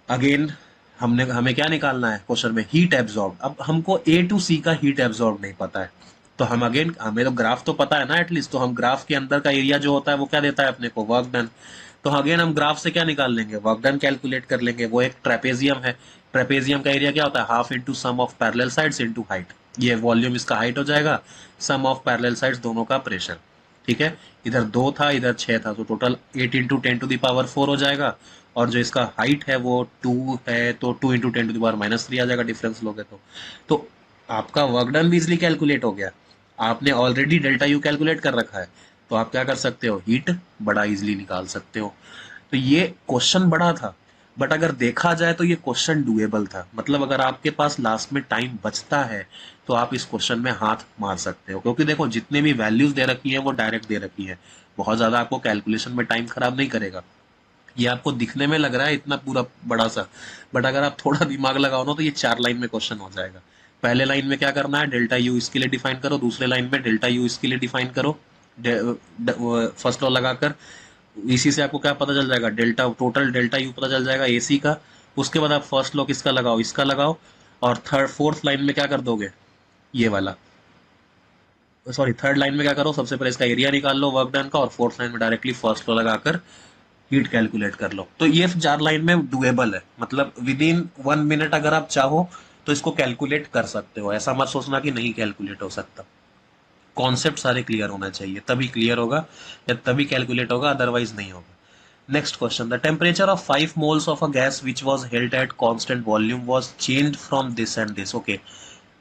Speaker 1: अगेन हमने हमें क्या निकालना है क्वेश्चन में, हीट एब्जॉर्ब। अब हमको A टू C का हीट एब्जॉर्ब नहीं पता है, तो हम अगेन, हमें तो ग्राफ तो पता है ना एटलीस्ट, तो हम ग्राफ के अंदर का एरिया जो होता है वो क्या देता है अपने को, वर्क डन। तो अगेन हम ग्राफ से क्या निकाल लेंगे, वर्क डन कैलकुलेट कर लेंगे। वो एक ट्रेपेजियम है, ट्रेपेजियम का एरिया क्या होता है, half into sum of parallel sides into height. ये वॉल्यूम इसका हाइट हो जाएगा, सम ऑफ पैरेलल साइड्स दोनों का प्रेशर। ठीक है, इधर 2 था इधर 6 था, तो टोटल 8 इंटू 10⁻⁴ हो जाएगा। और जो इसका हाइट है वो 2 है, तो 2 इंटू 10⁻³ आ जाएगा, डिफरेंस लोगे तो आपका वर्क डन भी इजिली कैलकुलेट हो गया। आपने ऑलरेडी डेल्टा यू कैलकुलेट कर रखा है, तो आप क्या कर सकते हो, हीट बड़ा इजिली निकाल सकते हो। तो ये क्वेश्चन बड़ा था, बट अगर देखा जाए तो ये क्वेश्चन डुएबल था। मतलब अगर आपके पास लास्ट में टाइम बचता है तो आप इस क्वेश्चन में हाथ मार सकते हो, क्योंकि देखो जितने भी वैल्यूज दे रखी है वो डायरेक्ट दे रखी है, बहुत ज्यादा आपको कैलकुलेशन में टाइम खराब नहीं करेगा। ये आपको दिखने में लग रहा है इतना पूरा बड़ा सा, बट अगर आप थोड़ा दिमाग लगाओ ना तो ये 4 लाइन में क्वेश्चन हो जाएगा। पहले लाइन में क्या करना है, डेल्टा यू इसके लिए डिफाइन करो, दूसरे लाइन में डेल्टा यू इसके लिए डिफाइन करो, फर्स्ट लॉ लगाकर। इसी से आपको क्या पता चल जाएगा, डेल्टा टोटल डेल्टा यू पता चल जाएगा AC का। उसके बाद आप फर्स्ट लॉ किसका लगाओ, इसका लगाओ, और फोर्थ लाइन में क्या कर दोगे, ये वाला, सॉरी थर्ड लाइन में क्या करो, सबसे पहले इसका एरिया निकाल लो वर्क डन का, और फोर्थ लाइन में डायरेक्टली फर्स्ट लॉ लगाकर हीट कैलकुलेट कर लो। तो ये 4 लाइन में डुएबल है, मतलब विद इन 1 मिनट अगर आप चाहो तो इसको कैलकुलेट कर सकते हो। ऐसा मत सोचना कि नहीं कैलकुलेट हो सकता। कॉन्सेप्ट सारे क्लियर होना चाहिए, तभी क्लियर होगा या तभी कैलकुलेट होगा, अदरवाइज नहीं होगा। Next question, the temperature of 5 moles of a gas which was held at constant volume was change from this and this. Okay,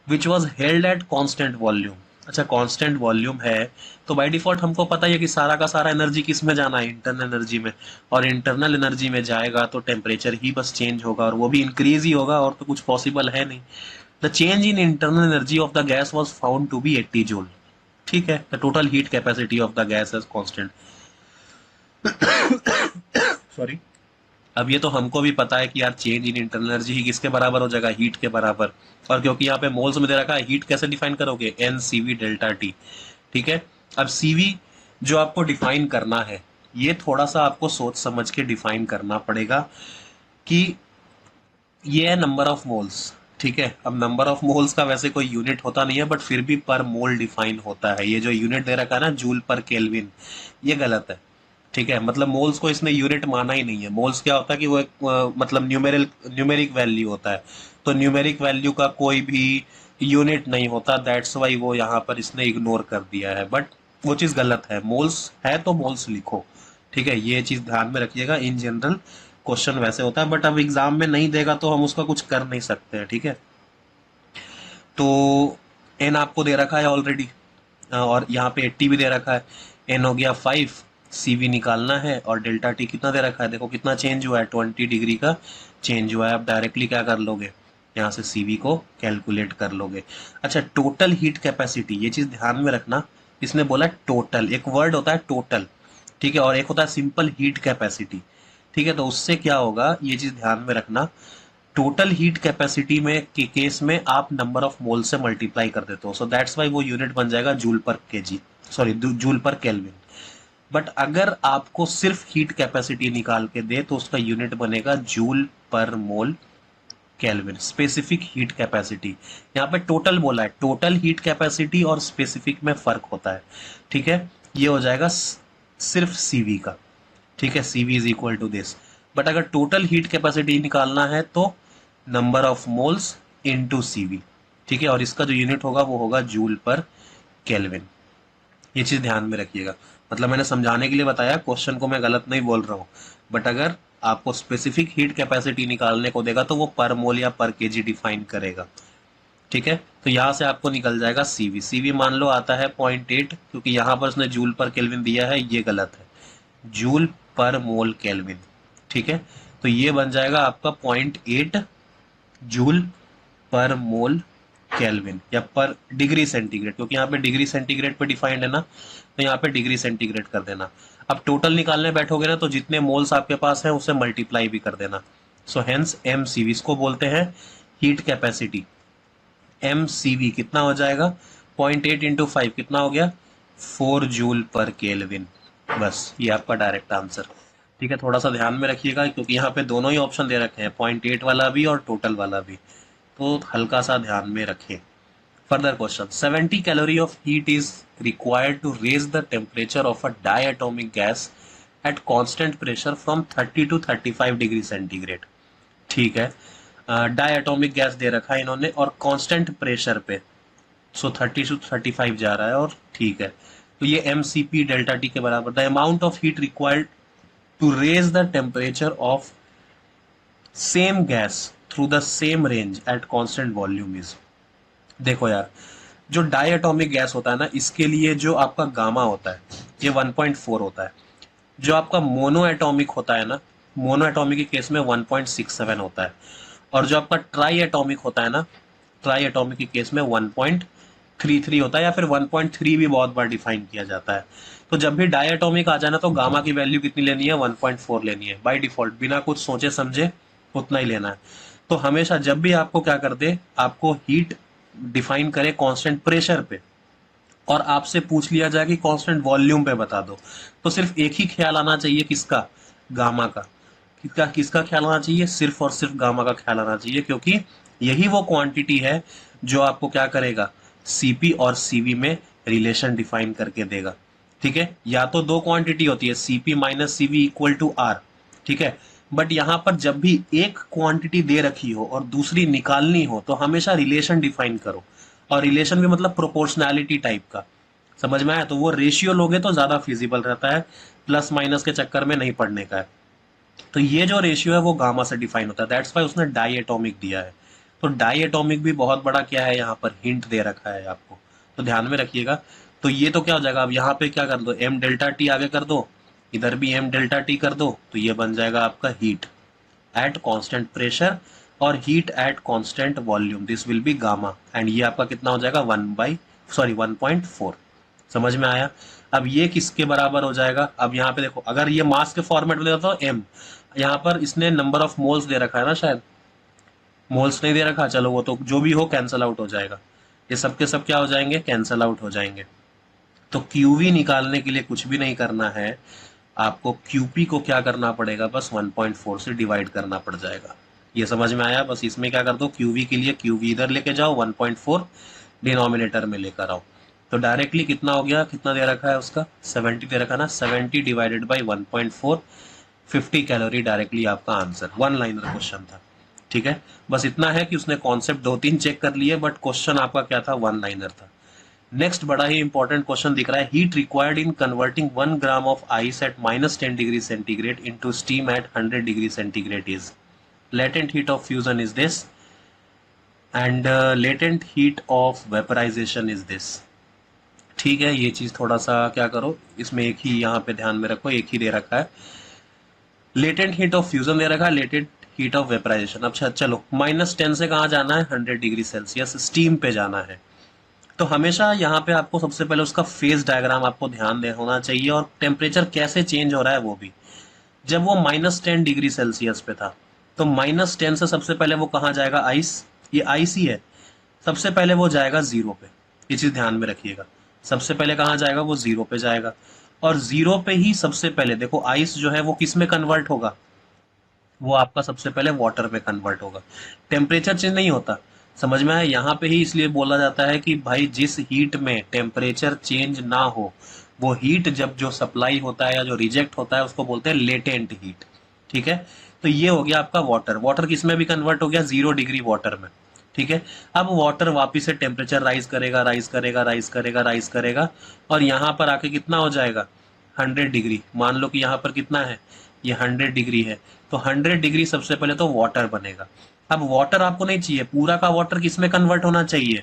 Speaker 1: which was held at constant volume. अच्छा, constant volume है तो by default हमको पता ही है कि सारा का सारा एनर्जी किस में जाना है, इंटरनल एनर्जी में। और इंटरनल एनर्जी में जाएगा तो टेम्परेचर ही बस चेंज होगा, और वो भी इंक्रीज ही होगा, और तो कुछ पॉसिबल है नहीं। The change in internal energy of the gas was found to be 80 joule. ठीक है, the total heat capacity of the gas is constant. Sorry. अब ये तो हमको भी पता है कि यार चेंज इन इंटरनल एनर्जी ही किसके बराबर हो जाएगा, हीट के बराबर। और क्योंकि यहाँ पे मोल्स में दे रखा है, हीट कैसे डिफाइन करोगे, N C V delta T. ठीक है, अब सीवी जो आपको डिफाइन करना है, ये थोड़ा सा आपको सोच समझ के डिफाइन करना पड़ेगा कि ये है नंबर ऑफ मोल्स। ठीक है, अब नंबर ऑफ मोल्स का वैसे कोई यूनिट होता नहीं है, बट फिर भी पर मोल डिफाइन होता है। ये जो यूनिट दे रखा है ना, जूल पर केल्विन, ये गलत है। ठीक है, मतलब मोल्स को इसने यूनिट माना ही नहीं है। मोल्स क्या होता है कि वो एक मतलब न्यूमेरिक वैल्यू होता है। तो न्यूमेरिक वैल्यू का कोई भी यूनिट नहीं होता, दैट्स वाई वो यहाँ पर इसने इग्नोर कर दिया है। बट वो चीज़ गलत है, मोल्स है तो मोल्स लिखो। ठीक है, ये चीज़ ध्यान में रखिएगा। इन जनरल क्वेश्चन वैसे होता है, बट अब एग्जाम में नहीं देगा तो हम उसका कुछ कर नहीं सकते हैं। ठीक है, तो एन आपको दे रखा है ऑलरेडी, और यहाँ पे 80 भी दे रखा है। एन हो गया 5, सी वी निकालना है, और डेल्टा टी कितना दे रखा है, देखो कितना चेंज हुआ है, 20 डिग्री का चेंज हुआ है। आप डायरेक्टली क्या कर लोगे, यहाँ से सी वी को कैलकुलेट कर लोगे। अच्छा, टोटल हीट कैपेसिटी, ये चीज़ ध्यान में रखना। इसने बोला टोटल, एक वर्ड होता है टोटल, ठीक है, और एक होता है सिंपल हीट कैपेसिटी। ठीक है, तो उससे क्या होगा, ये चीज़ ध्यान में रखना। टोटल हीट कैपेसिटी में के केस में आप नंबर ऑफ मोल से मल्टीप्लाई कर देते हो, सो दैट्स वाई वो यूनिट बन जाएगा जूल पर केजी, सॉरी जूल पर केल्विन। बट अगर आपको सिर्फ हीट कैपेसिटी निकाल के दे तो उसका यूनिट बनेगा जूल पर मोल केल्विन, स्पेसिफिक हीट कैपेसिटी। यहाँ पे टोटल बोला है, टोटल हीट कैपेसिटी और स्पेसिफिक में फर्क होता है। ठीक है, ये हो जाएगा सिर्फ सीवी का। ठीक है, CV is equal to this. But अगर टोटल हीट कैपेसिटी निकालना है तो number of moles into CV. ठीक है, और इसका जो यूनिट होगा वो होगा जूल पर केल्विन। ये चीज ध्यान में रखिएगा। मतलब मैंने समझाने के लिए बताया, क्वेश्चन को मैं गलत नहीं बोल रहा हूँ। बट अगर आपको स्पेसिफिक हीट कैपेसिटी निकालने को देगा तो वो पर मोल या पर केजी डिफाइन करेगा। ठीक है, तो यहां से आपको निकल जाएगा सीवी। सीवी मान लो आता है 0.8, क्योंकि यहां पर उसने जूल पर केल्विन दिया है, ये गलत है, जूल पर मोल केल्विन। ठीक है, तो ये बन जाएगा आपका 0.8 जूल पर मोल केल्विन, या पर डिग्री सेंटीग्रेड, क्योंकि यहाँ पे डिग्री सेंटीग्रेड पे डिफाइंड है ना, तो यहाँ पे डिग्री सेंटीग्रेड कर देना। अब टोटल निकालने बैठोगे ना तो जितने मोल्स आपके पास है उसे मल्टीप्लाई भी कर देना। सो हेंस एम सीवी, इसको बोलते हैं हीट कैपेसिटी। एम सीवी कितना हो जाएगा, 0.8 इंटू 5 कितना हो गया, 4 जूल पर केल्विन। बस ये आपका डायरेक्ट आंसर। ठीक है, थोड़ा सा ध्यान में रखिएगा क्योंकि यहाँ पे दोनों ही ऑप्शन दे रखे हैं, 0.8 वाला भी और टोटल वाला भी, तो हल्का सा ध्यान में रखें। Further question, 70 calorie of heat is required to raise the temperature of a diatomic gas at constant pressure from 30 to 35 degree centigrade. ठीक है, डायटोमिक गैस दे रखा है इन्होंने और कांस्टेंट प्रेशर पे, सो 30 टू 35 जा रहा है, और ठीक है, तो ये M C P delta T के बराबर। The amount of heat required to raise the temperature of same gas through the same range at constant volume is. देखो यार, जो डायटोमिक गैस होता है ना, इसके लिए जो आपका गामा होता है ये 1.4 होता है। जो आपका मोनो एटॉमिक होता है ना, मोनो एटॉमिक के केस में 1.67 होता है। और जो आपका ट्राई एटॉमिक होता है ना, ट्राई एटॉमिक के केस में 1.33 होता है, या फिर 1.3 भी बहुत बार डिफाइन किया जाता है। तो जब भी डाई एटॉमिक आ जाए ना तो गामा की वैल्यू कितनी लेनी है, 1.4 लेनी है बाय डिफॉल्ट, बिना कुछ सोचे समझे उतना ही लेना है। तो हमेशा जब भी आपको क्या कर दे, आपको हीट डिफाइन करे कांस्टेंट प्रेशर पे और आपसे पूछ लिया जाए कि कांस्टेंट वॉल्यूम पे बता दो, तो सिर्फ एक ही ख्याल आना चाहिए, किसका, गामा का। किसका ख्याल आना चाहिए, सिर्फ और सिर्फ गामा का ख्याल आना चाहिए, क्योंकि यही वो क्वांटिटी है जो आपको क्या करेगा, सीपी और सीवी में रिलेशन डिफाइन करके देगा। ठीक है, या तो दो क्वांटिटी होती है Cp minus CV equal to R, ठीक है, बट यहां पर जब भी एक क्वांटिटी दे रखी हो और दूसरी निकालनी हो तो हमेशा रिलेशन डिफाइन करो, और रिलेशन भी मतलब प्रोपोर्शनैलिटी टाइप का, समझ में आया? तो वो रेशियो लोगे तो ज्यादा फिजिबल रहता है, प्लस माइनस के चक्कर में नहीं पड़ने का है। तो ये जो रेशियो है वो गामा से डिफाइन होता है, दैट्स वाई उसने डाई एटॉमिक दिया है। तो डाई एटॉमिक भी बहुत बड़ा क्या है, यहाँ पर हिंट दे रखा है आपको, तो ध्यान में रखिएगा। तो ये तो क्या हो जाएगा, अब यहाँ पे क्या कर दो, एम डेल्टा टी आगे कर दो, इधर भी एम डेल्टा टी कर दो, तो ये बन जाएगा आपका हीट एट कांस्टेंट प्रेशर और heat at constant volume, this will be gamma, and ये आपका कितना हो जाएगा 1.4। समझ में आया? अब ये किसके बराबर हो जाएगा, अब यहाँ पे देखो, अगर ये मास के फॉर्मेट में देता तो एम, यहाँ पर इसने नंबर ऑफ मोल्स दे रखा है ना, शायद मोल्स नहीं दे रखा, चलो वो तो जो भी हो कैंसल आउट हो जाएगा, ये सब के सब क्या हो जाएंगे, कैंसल आउट हो जाएंगे। तो क्यूवी निकालने के लिए कुछ भी नहीं करना है, आपको क्यूपी को क्या करना पड़ेगा, बस 1.4 से डिवाइड करना पड़ जाएगा। ये समझ में आया? बस इसमें क्या कर दो, क्यूवी के लिए क्यूवी इधर लेके जाओ, 1.4 डिनोमिनेटर में लेकर आओ, तो डायरेक्टली कितना हो गया, कितना दे रखा है उसका 70 दे रखा ना, 70 डिवाइडेड बाई 1.4, 50 कैलोरी डायरेक्टली आपका आंसर, वन लाइनर क्वेश्चन था। ठीक है, बस इतना है कि उसने कॉन्सेप्ट दो तीन चेक कर लिए, बट क्वेश्चन आपका क्या था, वन लाइनर था। नेक्स्ट बड़ा ही इंपॉर्टेंट क्वेश्चन दिख रहा है, heat required in converting 1 gram of ice at -10 degree centigrade into steam at 100 degree centigrade is latent heat of fusion is this and latent heat of vaporisation is this. ठीक है, ये चीज थोड़ा सा क्या करो, इसमें एक ही यहाँ पे ध्यान में रखो, एक ही दे रखा है, लेटेंट हीट ऑफ फ्यूजन दे रखा है, लेटेंट हीट ऑफ वेपराइजेशन। अच्छा चलो, -10 से कहाँ जाना है, 100 डिग्री सेल्सियस स्टीम पे जाना है। तो हमेशा यहाँ पे आपको सबसे पहले उसका फेज डायग्राम आपको ध्यान दे होना चाहिए, और टेम्परेचर कैसे चेंज हो रहा है वो भी। जब वो -10 डिग्री सेल्सियस पे था, तो -10 से सबसे पहले वो कहाँ जाएगा, आइस, ये आइस ही है, सबसे पहले वो जाएगा जीरो पे, ये चीज ध्यान में रखिएगा। सबसे पहले कहाँ जाएगा, वो जीरो पे जाएगा, और जीरो पे ही सबसे पहले देखो आइस जो है वो किस में कन्वर्ट होगा, वो आपका सबसे पहले वाटर में कन्वर्ट होगा। टेम्परेचर चेंज नहीं होता, समझ में आया? यहाँ पे ही इसलिए बोला जाता है कि भाई जिस हीट में टेम्परेचर चेंज ना हो, वो हीट जब जो सप्लाई होता है या जो रिजेक्ट होता है उसको बोलते हैं लेटेंट हीट। ठीक है, तो ये हो गया आपका वाटर, वाटर किस में भी कन्वर्ट हो गया, 0 डिग्री वाटर में। ठीक है, अब वाटर वापिस से टेम्परेचर राइज करेगा, राइज करेगा, राइज करेगा, राइज करेगा, और यहाँ पर आके कितना हो जाएगा, 100 डिग्री। मान लो कि यहाँ पर कितना है, ये 100 डिग्री है, तो 100 डिग्री सबसे पहले तो वाटर बनेगा। अब वाटर आपको नहीं चाहिए, पूरा का वाटर किस में कन्वर्ट होना चाहिए,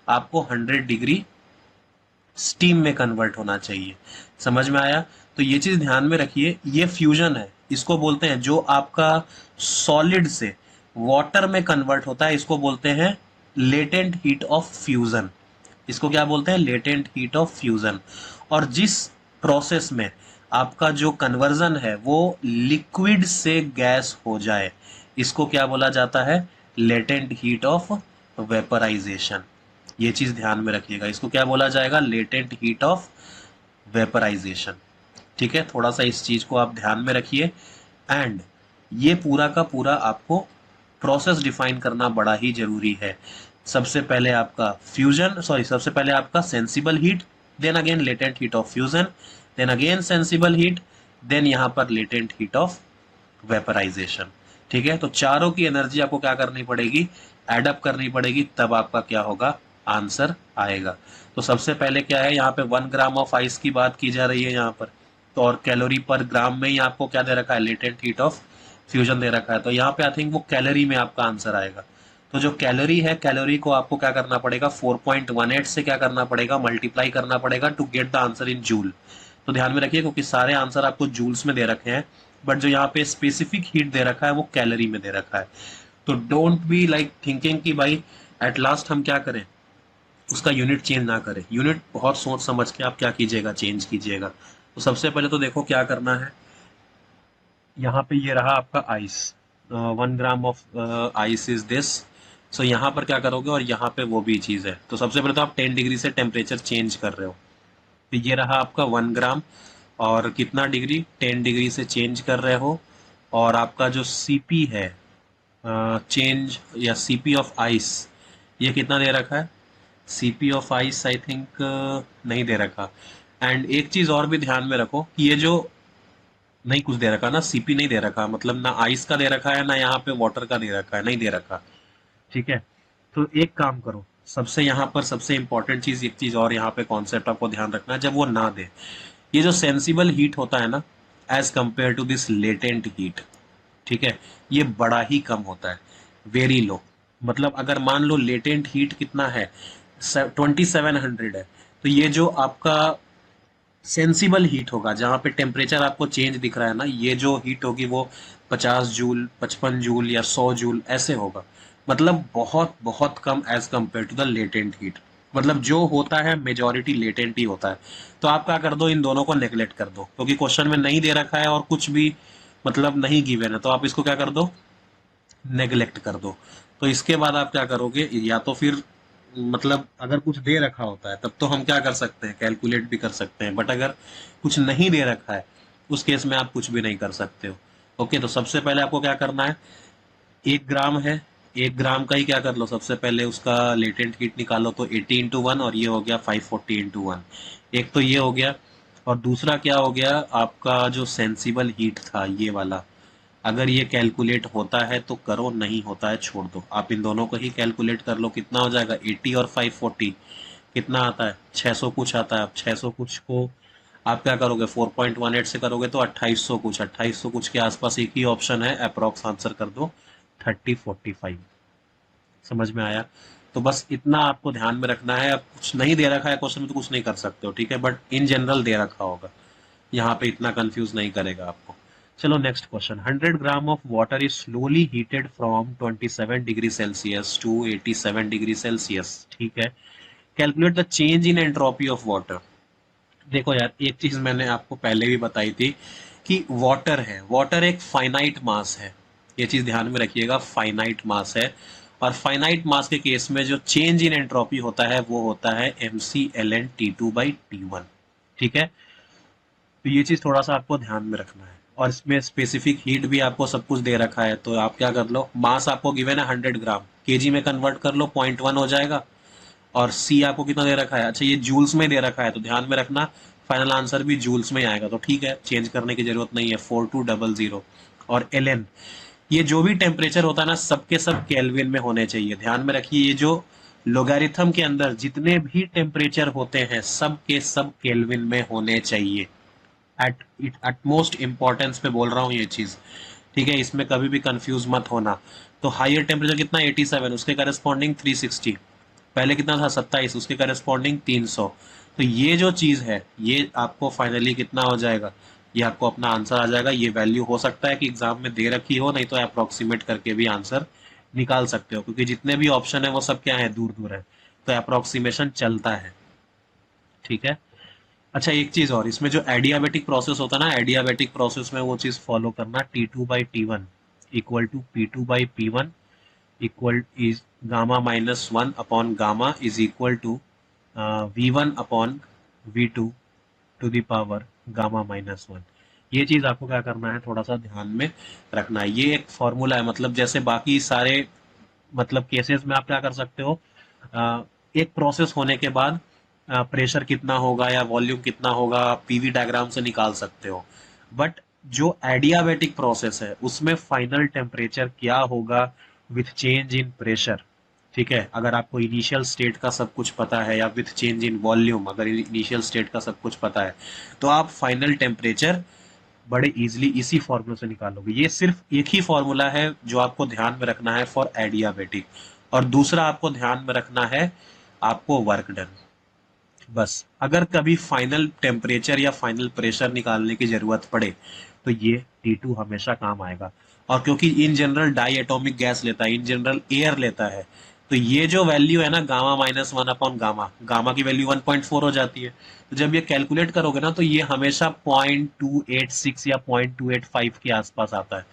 Speaker 1: आपको 100 डिग्री स्टीम में कन्वर्ट होना चाहिए। समझ में आया? तो ये चीज ध्यान में रखिए, ये फ्यूजन है, इसको बोलते हैं जो आपका सॉलिड से वाटर में कन्वर्ट होता है, इसको बोलते हैं लेटेंट हीट ऑफ फ्यूजन। इसको क्या बोलते हैं, लेटेंट हीट ऑफ फ्यूजन। और जिस प्रोसेस में आपका जो कन्वर्जन है वो लिक्विड से गैस हो जाए, इसको क्या बोला जाता है, लेटेंट हीट ऑफ वेपराइजेशन। ये चीज ध्यान में रखिएगा, इसको क्या बोला जाएगा, लेटेंट हीट ऑफ वेपराइजेशन। ठीक है, थोड़ा सा इस चीज को आप ध्यान में रखिए। एंड ये पूरा का पूरा आपको प्रोसेस डिफाइन करना बड़ा ही जरूरी है। सबसे पहले आपका फ्यूजन, सॉरी, सबसे पहले आपका sensible heat, then again latent heat of fusion, then again sensible heat, then यहां पर लेटेंट हीट ऑफ वेपराइजेशन। ठीक है, तो चारों की एनर्जी आपको क्या करनी पड़ेगी, एडअप करनी पड़ेगी, तब आपका क्या होगा, आंसर आएगा। तो सबसे पहले क्या है, यहाँ पे 1 ग्राम ऑफ आइस की बात की जा रही है यहाँ पर, तो और कैलोरी पर ग्राम में ही आपको क्या दे रखा है, लेटेंट हीट ऑफ फ्यूजन दे रखा है, तो यहाँ पे आई थिंक वो कैलोरी में आपका आंसर आएगा। तो जो कैलोरी है, कैलोरी को आपको क्या करना पड़ेगा, 4.18 से क्या करना पड़ेगा, मल्टीप्लाई करना पड़ेगा to get the answer in joule. तो ध्यान में रखिए, क्योंकि सारे आंसर आपको जूल्स में दे रखे हैं, बट जो यहाँ पे स्पेसिफिक हीट दे रखा है वो कैलोरी में दे रखा है। तो डोंट बी लाइक थिंकिंग कि भाई एट लास्ट हम क्या करें, उसका यूनिट चेंज ना करें। यूनिट बहुत सोच समझ के आप क्या कीजिएगा, चेंज कीजिएगा। तो सबसे पहले तो देखो क्या करना है, यहाँ पे ये रहा आपका ice, 1 gram of ice is this. So यहाँ पर क्या करोगे, और यहाँ पे वो भी चीज है। तो सबसे पहले तो आप 10 डिग्री से टेम्परेचर चेंज कर रहे हो, तो ये रहा आपका 1 ग्राम, और कितना डिग्री, 10 डिग्री से चेंज कर रहे हो। और आपका जो सीपी है, चेंज या सीपी ऑफ आइस, ये कितना दे रखा है, CP of ice I think नहीं दे रखा, एंड एक चीज और भी ध्यान में रखो कि ये जो नहीं कुछ दे रखा ना, सीपी नहीं दे रखा, मतलब ना आइस का दे रखा है ना यहाँ पे वाटर का दे रखा है, नहीं दे रखा। ठीक है, तो एक काम करो, सबसे यहाँ पर सबसे इंपॉर्टेंट चीज, एक चीज और यहाँ पे कॉन्सेप्ट आपको ध्यान रखना है, जब वो ना दे, ये जो सेंसिबल हीट होता है ना, as compare to this latent heat, ठीक है, ये बड़ा ही कम होता है, वेरी लो। मतलब अगर मान लो लेटेंट हीट कितना है, 2700 है, तो ये जो आपका सेंसिबल हीट होगा, जहां पे टेम्परेचर आपको चेंज दिख रहा है ना, ये जो हीट होगी वो 50 जूल, 55 जूल या 100 जूल ऐसे होगा। मतलब बहुत बहुत कम as compare to the latent heat. मतलब जो होता है मेजोरिटी लेटेंट ही होता है। तो आप क्या कर दो, इन दोनों को नेग्लेक्ट कर दो, क्योंकि क्वेश्चन में नहीं दे रखा है और कुछ भी मतलब नहीं गिवन है, तो आप इसको क्या कर दो, नेग्लेक्ट कर दो। तो इसके बाद आप क्या करोगे, या तो फिर मतलब अगर कुछ दे रखा होता है तब तो हम क्या कर सकते हैं, कैलकुलेट भी कर सकते हैं, बट अगर कुछ नहीं दे रखा है उस केस में आप कुछ भी नहीं कर सकते हो। ओके, तो सबसे पहले आपको क्या करना है, 1 ग्राम है, 1 ग्राम का ही क्या कर लो, सबसे पहले उसका लेटेंट हीट निकालो, तो 80 × 1, और ये हो गया 540 × 1। एक तो ये हो गया, और दूसरा क्या हो गया, आपका जो सेंसिबल हीट था ये वाला, अगर ये कैलकुलेट होता है तो करो, नहीं होता है छोड़ दो। आप इन दोनों को ही कैलकुलेट कर लो, कितना हो जाएगा, 80 और 540 कितना आता है, 600 कुछ आता है। अब 600 कुछ को आप क्या करोगे, 4.18 से करोगे तो 2800 कुछ, 2800 कुछ के आसपास एक ही ऑप्शन है, अप्रोक्स आंसर कर दो 3045। समझ में आया? तो बस इतना आपको ध्यान में रखना है। अब कुछ नहीं दे रखा है क्वेश्चन में तो कुछ नहीं कर सकते हो, ठीक है, बट इन जनरल दे रखा होगा, यहाँ पे इतना कंफ्यूज नहीं करेगा आपको। चलो next question, 100 gram of water is slowly heated from 27 degree Celsius to 87 degree Celsius. ठीक है, calculate the change in entropy of water. देखो यार, एक चीज मैंने आपको पहले भी बताई थी कि वाटर है, वाटर एक फाइनाइट मास है, ये चीज ध्यान में रखिएगा, फाइनाइट मास है। और फाइनाइट मास के केस में जो चेंज इन एंट्रोपी होता है वो होता है mc/ln/T2/T1। ठीक है, तो ये चीज थोड़ा सा आपको ध्यान में रखना है। और इसमें स्पेसिफिक हीट भी आपको सब कुछ दे रखा है, तो आप क्या कर लो, मास आपको गिवन है 100 ग्राम, केजी में कन्वर्ट कर लो, 0.1 हो जाएगा। और सी आपको कितना दे रखा है, अच्छा ये जूल्स में दे रखा है, तो ध्यान में रखना फाइनल आंसर भी जूल्स में ही आएगा, तो ठीक है, चेंज करने की जरूरत नहीं है, 4200। और एल, ये जो भी टेम्परेचर होता है ना, सबके सब केल्विन में होने चाहिए। ध्यान में रखिए, ये जो लोगारिथम के अंदर जितने भी टेम्परेचर होते हैं सब के सब केल्विन में होने चाहिए। एट एटमोस्ट इंपॉर्टेंस पे बोल रहा हूँ ये चीज, ठीक है, इसमें कभी भी कंफ्यूज मत होना। तो हायर टेम्परेचर कितना, 87, उसके करस्पॉन्डिंग 360, पहले कितना था 27, उसके करस्पॉन्डिंग 300। तो ये जो चीज है ये आपको फाइनली कितना हो जाएगा, ये आपको अपना आंसर आ जाएगा। ये वैल्यू हो सकता है कि एग्जाम में दे रखी हो, नहीं तो अप्रोक्सीमेट करके भी आंसर निकाल सकते हो, क्योंकि जितने भी ऑप्शन है वो सब क्या है, दूर दूर है, तो अप्रोक्सीमेशन चलता है। ठीक है, अच्छा एक चीज और, इसमें जो एडियाबेटिक प्रोसेस होता है ना, एडियाबेटिक प्रोसेस में वो चीज फॉलो करना, T2/T1 equal to P2/P1 equal is गामा-1 upon gamma is equal to V1/V2 to the power गामा-1। ये चीज आपको क्या करना है, थोड़ा सा ध्यान में रखना है। ये एक फॉर्मूला है, मतलब जैसे बाकी सारे मतलब केसेस में आप क्या कर सकते हो, एक प्रोसेस होने के बाद प्रेशर कितना होगा या वॉल्यूम कितना होगा पीवी डायग्राम से निकाल सकते हो, बट जो एडियाबेटिक प्रोसेस है उसमें फाइनल टेम्परेचर क्या होगा विथ चेंज इन प्रेशर। ठीक है, अगर आपको इनिशियल स्टेट का सब कुछ पता है या विथ चेंज इन वॉल्यूम अगर इनिशियल स्टेट का सब कुछ पता है, तो आप फाइनल टेम्परेचर बड़े इजीली इसी फॉर्मूला से निकालोगे। ये सिर्फ एक ही फॉर्मूला है जो आपको ध्यान में रखना है फॉर एडियाबेटिक, और दूसरा आपको ध्यान में रखना है आपको वर्क डन। बस अगर कभी फाइनल टेम्परेचर या फाइनल प्रेशर निकालने की जरूरत पड़े तो ये T2 हमेशा काम आएगा। और क्योंकि in general diatomic gas लेता है, इन जनरल एयर लेता है, तो ये जो वैल्यू है ना गामा-1 अपॉन गामा, गामा की वैल्यू 1.4 हो जाती है। तो जब ये कैलकुलेट करोगे ना तो ये हमेशा 0.286 या 0.285 के आसपास आता है।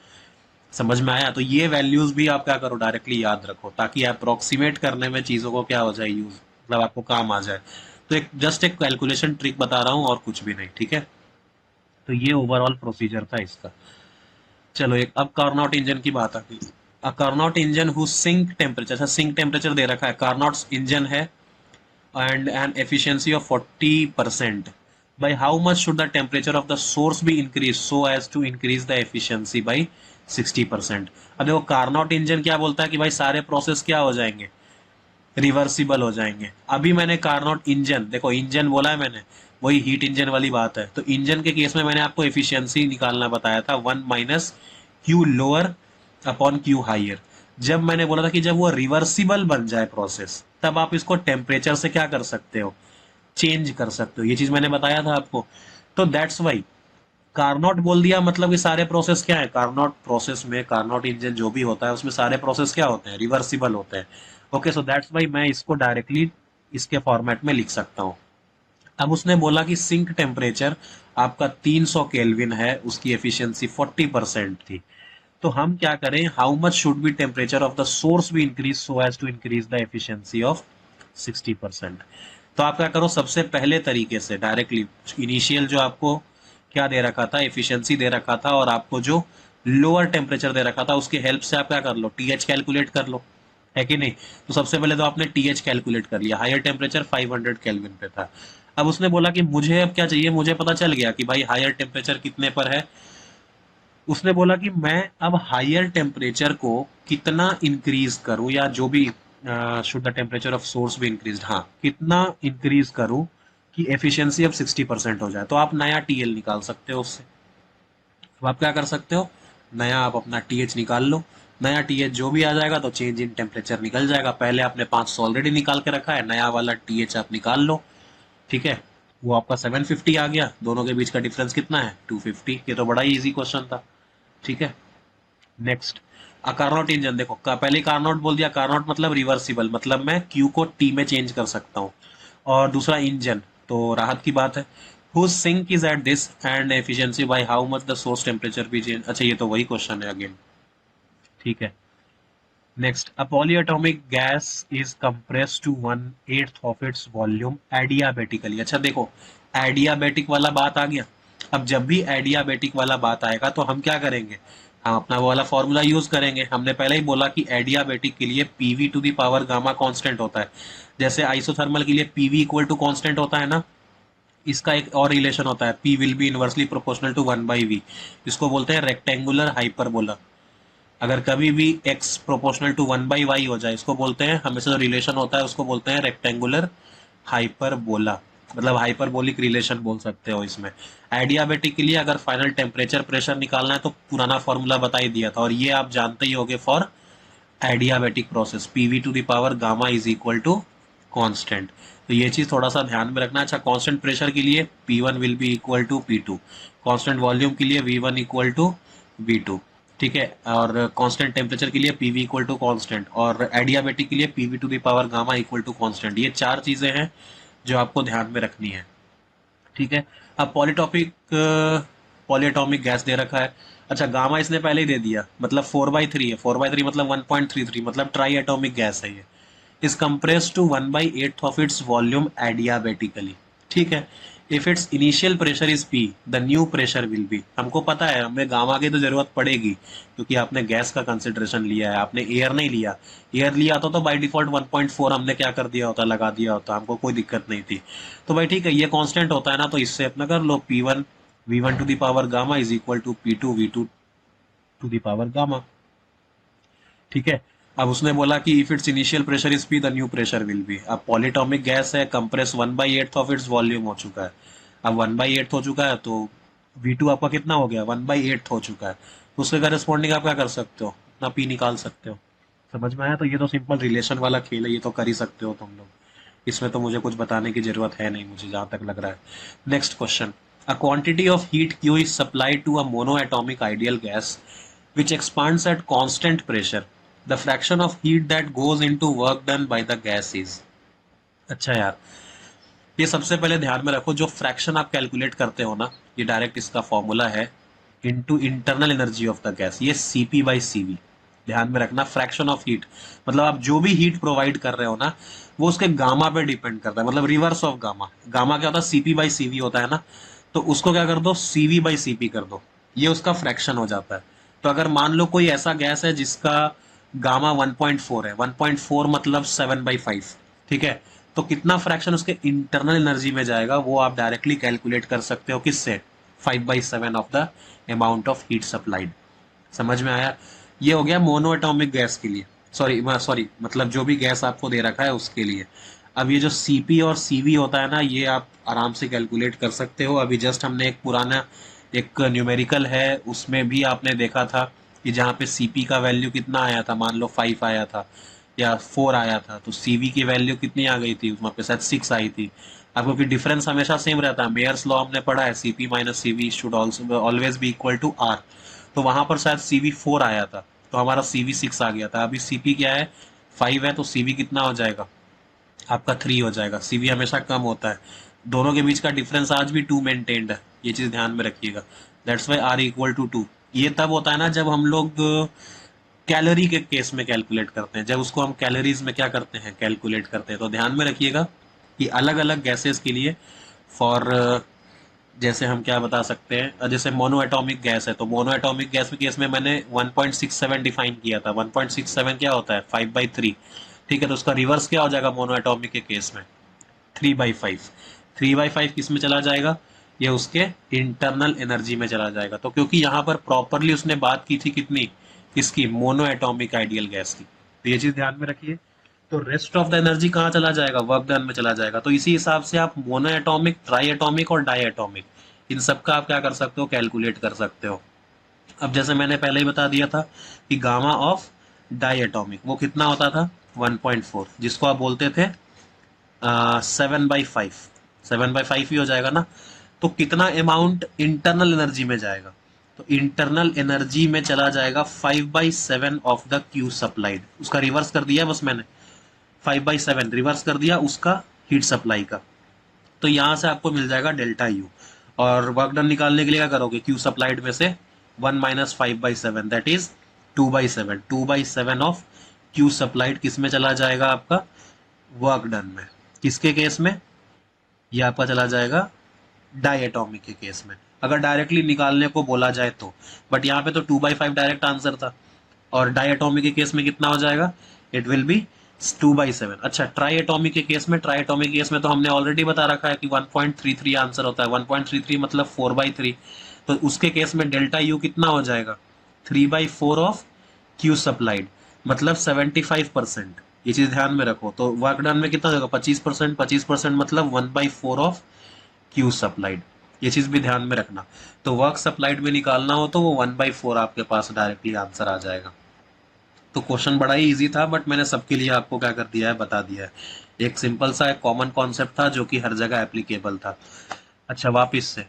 Speaker 1: समझ में आया? तो ये वैल्यूज भी आप क्या करो, डायरेक्टली याद रखो, ताकि अप्रोक्सीमेट करने में चीजों को क्या हो जाए, यूज मतलब आपको काम आ जाए। तो एक जस्ट एक कैलकुलेशन ट्रिक बता रहा हूँ और कुछ भी नहीं, ठीक है। तो ये ओवरऑल प्रोसीजर था इसका। चलो एक अब कार्नोट इंजन की बात आ गई। A Carnot engine who sink temperature, sink temperature दे रखा है, कार्नोट इंजन है and an efficiency of 40%, by how much should the temperature of the source be increased so as to increase the efficiency by 60%। अब देखो Carnot engine क्या बोलता है कि भाई सारे प्रोसेस क्या हो जाएंगे, रिवर्सिबल हो जाएंगे। अभी मैंने कार्नोट इंजन, देखो इंजन बोला है मैंने, वही हीट इंजन वाली बात है। तो इंजन के केस में मैंने आपको एफिशिएंसी निकालना बताया था, 1 minus Q lower upon Q higher. जब मैंने बोला था कि जब वो रिवर्सिबल बन जाए प्रोसेस, तब आप इसको टेम्परेचर से क्या कर सकते हो, चेंज कर सकते हो। ये चीज मैंने बताया था आपको। तो दैट्स वाई कार्नोट बोल दिया, मतलब ये सारे प्रोसेस क्या है, कार्नोट प्रोसेस में, कार्नोट इंजन जो भी होता है उसमें सारे प्रोसेस क्या होते हैं, रिवर्सिबल होते हैं। ओके, सो दैट्स वाई मैं इसको डायरेक्टली इसके फॉर्मेट में लिख सकता हूँ। अब उसने बोला कि सिंक टेम्परेचर आपका 300 केल्विन है, उसकी एफिशिएंसी 40% थी। तो हम क्या करें, how much should be temperature of the source be increase so as to increase the efficiency of 60%। तो आप क्या करो, सबसे पहले तरीके से डायरेक्टली इनिशियल जो आपको क्या दे रखा था, एफिशिएंसी दे रखा था, और आपको जो लोअर टेम्परेचर दे रखा था, उसकी हेल्प से आप क्या कर लो, टीएच कैलकुलेट कर लो, है कि नहीं। तो सबसे पहले तो आपने टीएच कैलकुलेट कर लिया, हायर टेम्परेचर 500 केल्विन पे था। अब उसने बोला कि मुझे अब क्या चाहिए, मुझे पता चल गया कि भाई हायर टेम्परेचर कितने पर है। उसने बोला कि मैं अब हायर टेम्परेचर को कितना इंक्रीज करूं, या जो भी should the temperature of source भी इंक्रीज, हाँ कितना इंक्रीज करूं कि एफिशिएंसी अब 60% हो जाए। तो आप नया टीएल निकाल सकते हो उससे। अब आप क्या कर सकते हो, नया आप अपना टीएच निकाल लो। नया टीएच जो भी आ जाएगा तो चेंज इन टेम्परेचर निकल जाएगा। पहले आपने 500 ऑलरेडी निकाल के रखा है, नया वाला टीएच आप निकाल लो। ठीक है, वो आपका 750 आ गया। दोनों के बीच का डिफरेंस कितना है, 250। ये तो बड़ा ही इजी क्वेश्चन था। ठीक है, नेक्स्ट कार्नोट इंजन। देखो पहले कार्नोट बोल दिया, कार्नोट मतलब रिवर्सिबल, मतलब मैं क्यू को टी में चेंज कर सकता हूँ। और दूसरा इंजन, तो राहत की बात है। Whose sink is at this and efficiency by how much the source temperature भी चेंज। अच्छा, ये तो वही क्वेश्चन है अगेन। ठीक है, next, a polyatomic gas is compressed to 1/8 of its volume adiabatically. अच्छा देखो, एडियाबेटिक वाला बात आ गया। अब जब भी एडियाबेटिक वाला बात आएगा तो हम क्या करेंगे, हम अपना वो वाला फॉर्मूला यूज करेंगे। हमने पहले ही बोला कि एडियाबेटिक के लिए PV to the power gamma constant होता है। जैसे आइसोथर्मल के लिए पीवी इक्वल टू कांस्टेंट होता है ना, इसका एक और रिलेशन होता है, P will be inversely proportional to 1/v। इसको बोलते हैं रेक्टेंगुलर हाइपरबोला। अगर कभी भी x प्रोपोर्शनल टू 1/y हो जाए, इसको बोलते हैं, हमेशा जो रिलेशन होता है उसको बोलते हैं रेक्टेंगुलर हाइपरबोला, मतलब हाइपरबोलिक रिलेशन बोल सकते हो इसमें। एडियाबेटिक के लिए अगर फाइनल टेम्परेचर प्रेशर निकालना है तो पुराना फॉर्मूला बता ही दिया था, और ये आप जानते ही होगे for adiabatic process, PV to the power gamma is equal to constant. तो ये चीज थोड़ा सा ध्यान में रखना। अच्छा, कांस्टेंट प्रेशर के लिए P1 will be equal to P2, constant volume के लिए V1 इक्वल टू V2। ठीक है, और कांस्टेंट टेम्परेचर के लिए पीवी इक्वल टू कांस्टेंट, और एडियाबेटिक के लिए PV to the power gamma equal to constant. ये चार चीजें हैं जो आपको ध्यान में रखनी है। ठीक है, अब पॉलीएटॉमिक गैस दे रखा है। अच्छा, गामा इसने पहले ही दे दिया, मतलब 4/3 है। 4/3 मतलब 1.33, मतलब ट्राई एटॉमिक गैस है ये। Is compressed to 1/8 of its volume adiabatically. ठीक है, if its initial pressure is P, the new pressure will be. हमको पता है हमें गामा की तो जरूरत पड़ेगी, क्योंकि आपने गैस का कंसिडरेशन लिया है, आपने एयर नहीं लिया। एयर लिया होता तो बाय डिफॉल्ट 1.4 हमने क्या कर दिया होता, लगा दिया होता, हमको कोई दिक्कत नहीं थी। तो भाई ठीक है, ये कांस्टेंट होता है ना, तो इससे अपना कर लो, P1 V1 to the power gamma is equal to P2 V2 to the power gamma. ठीक है, अब उसने बोला कि if its initial pressure is P, the new pressure will be. अब पॉलीटॉमिक गैस है, कंप्रेस 1/8 ऑफ इट्स वॉल्यूम हो चुका है। अब 1/8 हो चुका है तो V2 आपका कितना हो गया, 1/8 हो चुका है। तो उसके करस्पॉन्डिंग आप क्या कर सकते हो, अपना पी निकाल सकते हो। समझ में आया। तो ये तो सिंपल रिलेशन वाला खेल है, ये तो कर ही सकते हो तुम लोग। इसमें तो मुझे कुछ बताने की जरूरत है नहीं, मुझे जहां तक लग रहा है। Next question, a quantity of heat Q is supplied to a monoatomic ideal gas which expands at constant pressure. The fraction of heat that goes into work done by the gas is। अच्छा यार, ये सबसे पहले ध्यान में रखो, जो fraction आप कैलकुलेट करते हो ना, ये डायरेक्ट इसका फॉर्मूला है into internal energy of the gas, ये CP/CV। ध्यान में रखना, फ्रैक्शन ऑफ हीट मतलब आप जो भी हीट प्रोवाइड कर रहे हो ना, वो उसके गामा पे डिपेंड करता है, मतलब रिवर्स ऑफ गामा। गामा क्या होता है, CP/CV होता है ना, तो उसको क्या कर दो, CV/CP कर दो, ये उसका फ्रैक्शन हो जाता है। तो अगर मान लो कोई ऐसा गैस है जिसका गामा 1.4 है, 1.4 मतलब 7/5। ठीक है, तो कितना फ्रैक्शन उसके इंटरनल एनर्जी में जाएगा वो आप डायरेक्टली कैलकुलेट कर सकते हो किससे, 5/7 of the amount of heat supplied. समझ में आया? ये हो गया मोनो एटॉमिक गैस के लिए, सॉरी मतलब जो भी गैस आपको दे रखा है उसके लिए। अब ये जो Cp और Cv होता है ना, ये आप आराम से कैलकुलेट कर सकते हो। अभी जस्ट हमने एक पुराना एक न्यूमेरिकल है उसमें भी आपने देखा था कि जहाँ पे Cp का वैल्यू कितना आया था, मान लो 5 आया था या 4 आया था, तो Cv की वैल्यू कितनी आ गई थी, वहाँ पे शायद 6 आई थी आपको, कि डिफरेंस हमेशा सेम रहता है। मेयर्स लॉ हमने पढ़ा है, Cp minus Cv should always be equal to R। तो वहां पर शायद Cv 4 आया था, तो हमारा Cv 6 आ गया था। अभी Cp क्या है, 5 है, तो Cv कितना हो जाएगा आपका, 3 हो जाएगा। Cv हमेशा कम होता है, दोनों के बीच का डिफरेंस आज भी 2 मेंटेन्ड है, ये चीज ध्यान में रखिएगा। That's why R equal to 2। ये तब होता है ना जब हम लोग कैलोरी के केस में कैलकुलेट करते हैं, जब उसको हम कैलोरीज में क्या करते हैं, कैलकुलेट करते हैं। तो ध्यान में रखिएगा कि अलग अलग गैसेस के लिए फॉर जैसे हम क्या बता सकते हैं, जैसे मोनो एटॉमिक गैस है, तो मोनो एटॉमिक गैस के केस में मैंने 1.67 डिफाइन किया था। 1.67 क्या होता है, 5/3। ठीक है, तो उसका रिवर्स क्या हो जाएगा मोनो एटॉमिक के केस में, 3/5। 3/5 किस में चला जाएगा, ये उसके इंटरनल एनर्जी में चला जाएगा। तो क्योंकि यहाँ पर प्रॉपरली उसने बात की थी कितनी, किसकी, मोनो एटॉमिक आइडियल गैस की, तो ये चीज ध्यान में रखिए। तो रेस्ट ऑफ द एनर्जी कहाँ चला जाएगा, वर्क डन में चला जाएगा। तो इसी हिसाब से आप मोनो एटॉमिक, ट्राई एटॉमिक और डाई एटॉमिक, इन सब का आप क्या कर सकते हो, कैलकुलेट कर सकते हो। अब जैसे मैंने पहले ही बता दिया था कि गामा ऑफ डाई एटॉमिक वो कितना होता था, 1.4, जिसको आप बोलते थे 7/5। 7/5 ही हो जाएगा ना। तो कितना अमाउंट इंटरनल एनर्जी में जाएगा, तो इंटरनल एनर्जी में चला जाएगा 5/7 ऑफ द क्यू सप्लाइड। उसका रिवर्स कर दिया बस मैंने, 5/7 रिवर्स कर दिया उसका हीट सप्लाई का। तो यहां से आपको मिल जाएगा डेल्टा यू। और वर्क डन निकालने के लिए क्या करोगे, क्यू सप्लाइड में से 1 minus 5/7 that is 2/7। 2/7 of Q supplied किस में चला जाएगा आपका, वर्क डन में। किसके केस में, ये आपका चला जाएगा डाई एटॉमिक के केस में, अगर डायरेक्टली निकालने को बोला जाए तो। बट यहाँ पे तो 2/5 डायरेक्ट आंसर था, और डाई एटॉमिक के केस में कितना हो जाएगा, इट विल बी 2/7। अच्छा, ट्राई एटॉमिक के केस में, ट्राई एटॉमिक केस में तो हमने ऑलरेडी बता रखा है कि 1.33 आंसर होता है। 1.33 मतलब 4/3। तो उसके केस में डेल्टा यू कितना हो जाएगा, 3/4 ऑफ क्यू सप्लाइड, मतलब 75%। ये चीज ध्यान में रखो। तो वर्क डन में कितना होगा, 25%। 25% मतलब 1/4 ऑफ क्यू सप्लाइड, ये चीज भी ध्यान में रखना। तो वर्क सप्लाइड में निकालना हो तो वो 1/4 आपके पास डायरेक्टली आंसर आ जाएगा। तो क्वेश्चन बड़ा ही इजी था, बट मैंने सबके लिए आपको क्या कर दिया है, बता दिया है। एक सिंपल सा एक कॉमन कॉन्सेप्ट था जो कि हर जगह एप्लीकेबल था। अच्छा, वापिस से,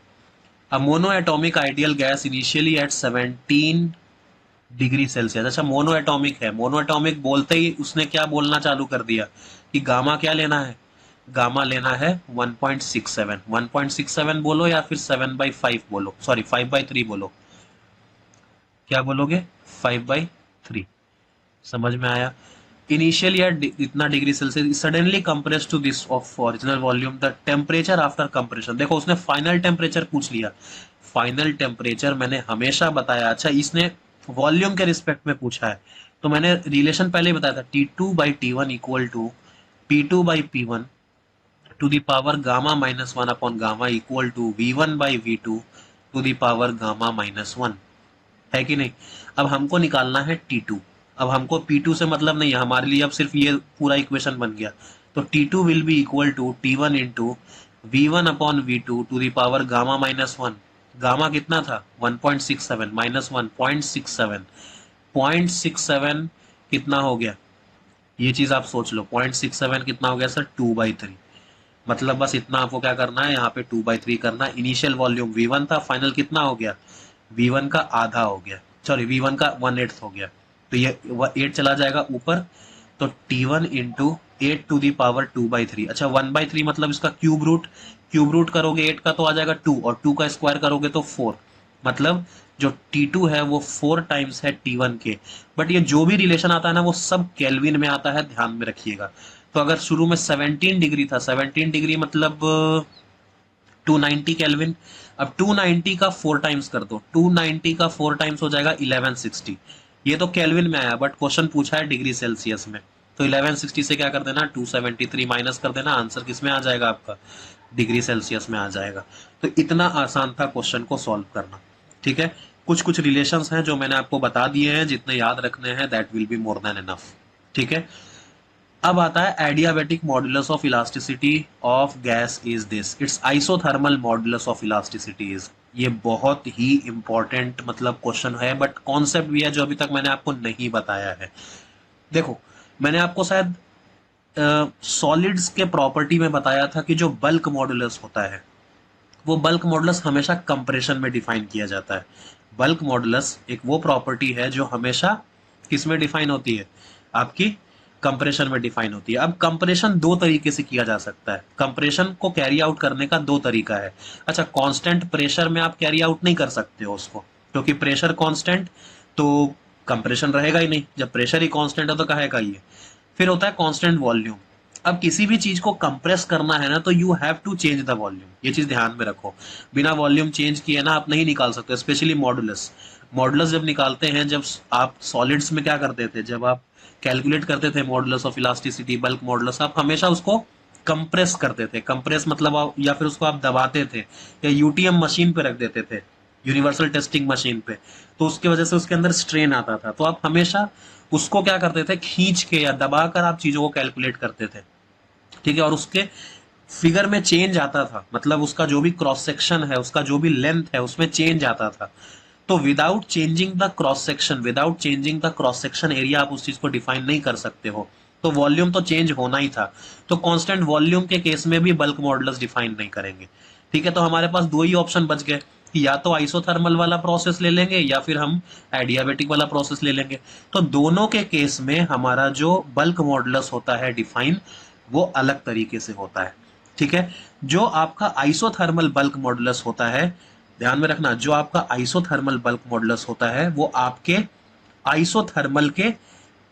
Speaker 1: अ mono atomic ideal gas initially at 17 degree Celsius. अच्छा, मोनो एटॉमिक है, मोनो एटॉमिक बोलते ही उसने क्या बोलना चालू कर दिया कि गामा क्या लेना है, गामा लेना है 1.67। 1.67 बोलो या फिर 7/5 बोलो, सॉरी 5/3 बोलो, क्या बोलोगे, 5/3। समझ में आया? इनिशियली एट इतना degree Celsius suddenly compress to this of original volume the temperature after compression. देखो उसने फाइनल टेम्परेचर पूछ लिया, फाइनल टेम्परेचर मैंने हमेशा बताया। अच्छा, इसने वॉल्यूम के रिस्पेक्ट में पूछा है, तो मैंने रिलेशन पहले ही बताया था, T2/T1 equal to P2/P1 to the power gamma -1 upon gamma equal to V1/V2 to the power gamma -1, है कि नहीं। अब हमको निकालना है T2। अब हमको P2 से मतलब नहीं है, हमारे लिए अब सिर्फ ये पूरा इक्वेशन बन गया। तो T2 will be equal to T1 into V1 upon V2 to the power gamma -1। Gamma कितना था, 1.67 माइनस 1.67, 0.67 कितना हो गया, ये चीज आप सोच लो। 0.67 कितना हो गया सर, 2/3। मतलब बस इतना आपको क्या करना है, यहाँ पे 2/3 करना है। इनिशियल वॉल्यूम V1 था, फाइनल कितना हो गया, V1 का आधा हो गया, सॉरी V1 का 1/8 हो गया। तो ये 8 चला जाएगा ऊपर, तो T1 into 8 to the power 2/3। अच्छा, 1/3 मतलब इसका क्यूब रूट, क्यूब रूट करोगे 8 का तो आ जाएगा 2, और 2 का स्क्वायर करोगे तो 4। मतलब जो T2 है वो 4 टाइम्स है T1 के। बट ये जो भी रिलेशन आता है ना वो सब केल्विन में आता है, ध्यान में रखिएगा। तो अगर शुरू में 17 डिग्री था, 17 डिग्री मतलब 290 केल्विन। अब 290 का 4 टाइम्स कर दो, 290 का 4 टाइम्स हो जाएगा 1160। ये तो केल्विन में आया, बट क्वेश्चन पूछा है डिग्री सेल्सियस में। तो 1160 से क्या कर देना, 273 माइनस कर देना, आंसर किस में आ जाएगा आपका, डिग्री सेल्सियस में आ जाएगा। तो इतना आसान था क्वेश्चन को सॉल्व करना। ठीक है, कुछ कुछ रिलेशंस हैं जो मैंने आपको बता दिए हैं, जितने याद रखने हैं that will be more than enough. ठीक है, अब आता है adiabatic modulus of elasticity of gas is this, it's isothermal modulus of elasticity is. ये बहुत ही इंपॉर्टेंट मतलब क्वेश्चन है, बट कॉन्सेप्ट भी है जो अभी तक मैंने आपको नहीं बताया है। देखो, मैंने आपको शायद सॉलिड्स के प्रॉपर्टी में बताया था कि जो बल्क मॉडुलस होता है, वो बल्क मॉडुलस हमेशा कंप्रेशन में डिफाइन किया जाता है। बल्क मॉडुलस एक वो प्रॉपर्टी है जो हमेशा किस में डिफाइन होती है, आपकी कंप्रेशन में डिफाइन होती है। अब कंप्रेशन दो तरीके से किया जा सकता है, कंप्रेशन को कैरी आउट करने का दो तरीका है। अच्छा, कांस्टेंट प्रेशर में आप कैरी आउट नहीं कर सकते हो उसको, क्योंकि प्रेशर कांस्टेंट तो कंप्रेशन रहेगा ही नहीं, जब प्रेशर ही कांस्टेंट है तो कहेगा ये। फिर होता है कांस्टेंट वॉल्यूम। अब किसी भी चीज को कंप्रेस करना है ना, तो you have to change the volume, ये चीज ध्यान में रखो। बिना वॉल्यूम चेंज किए ना आप नहीं निकाल सकते, स्पेशली मॉडुलस। मॉडुलस जब निकालते हैं, जब आप सॉलिड्स में क्या करते थे, जब आप कैलकुलेट करते थे modulus of elasticity, bulk modulus, आप हमेशा उसको कंप्रेस करते थे। कंप्रेस मतलब आप, या फिर उसको आप दबाते थे या यूटीएम मशीन पे रख देते थे, यूनिवर्सल टेस्टिंग मशीन पे, तो उसकी वजह से उसके अंदर स्ट्रेन आता था। तो आप हमेशा उसको क्या करते थे, खींच के या दबाकर आप चीजों को कैलकुलेट करते थे। ठीक है, और उसके फिगर में चेंज आता था, मतलब उसका जो भी क्रॉस सेक्शन है, उसका जो भी लेंथ है, उसमें चेंज आता था। तो without changing the cross section, without changing the cross section area, आप उस चीज को डिफाइन नहीं कर सकते हो। तो वॉल्यूम तो चेंज होना ही था। तो कांस्टेंट वॉल्यूम के केस में भी बल्क मॉडुलस डिफाइन नहीं करेंगे। ठीक है, तो हमारे पास दो ही ऑप्शन बच गए कि या तो आइसोथर्मल वाला प्रोसेस ले लेंगे या फिर हम एडियाबेटिक वाला प्रोसेस ले लेंगे। तो दोनों के केस में हमारा जो बल्क मॉडुलस होता है डिफाइन, वो अलग तरीके से होता है। ठीक है, जो आपका आइसोथर्मल बल्क मॉडुलस होता है, ध्यान में रखना, जो आपका आइसोथर्मल बल्क मॉडुलस होता है वो आपके आइसोथर्मल के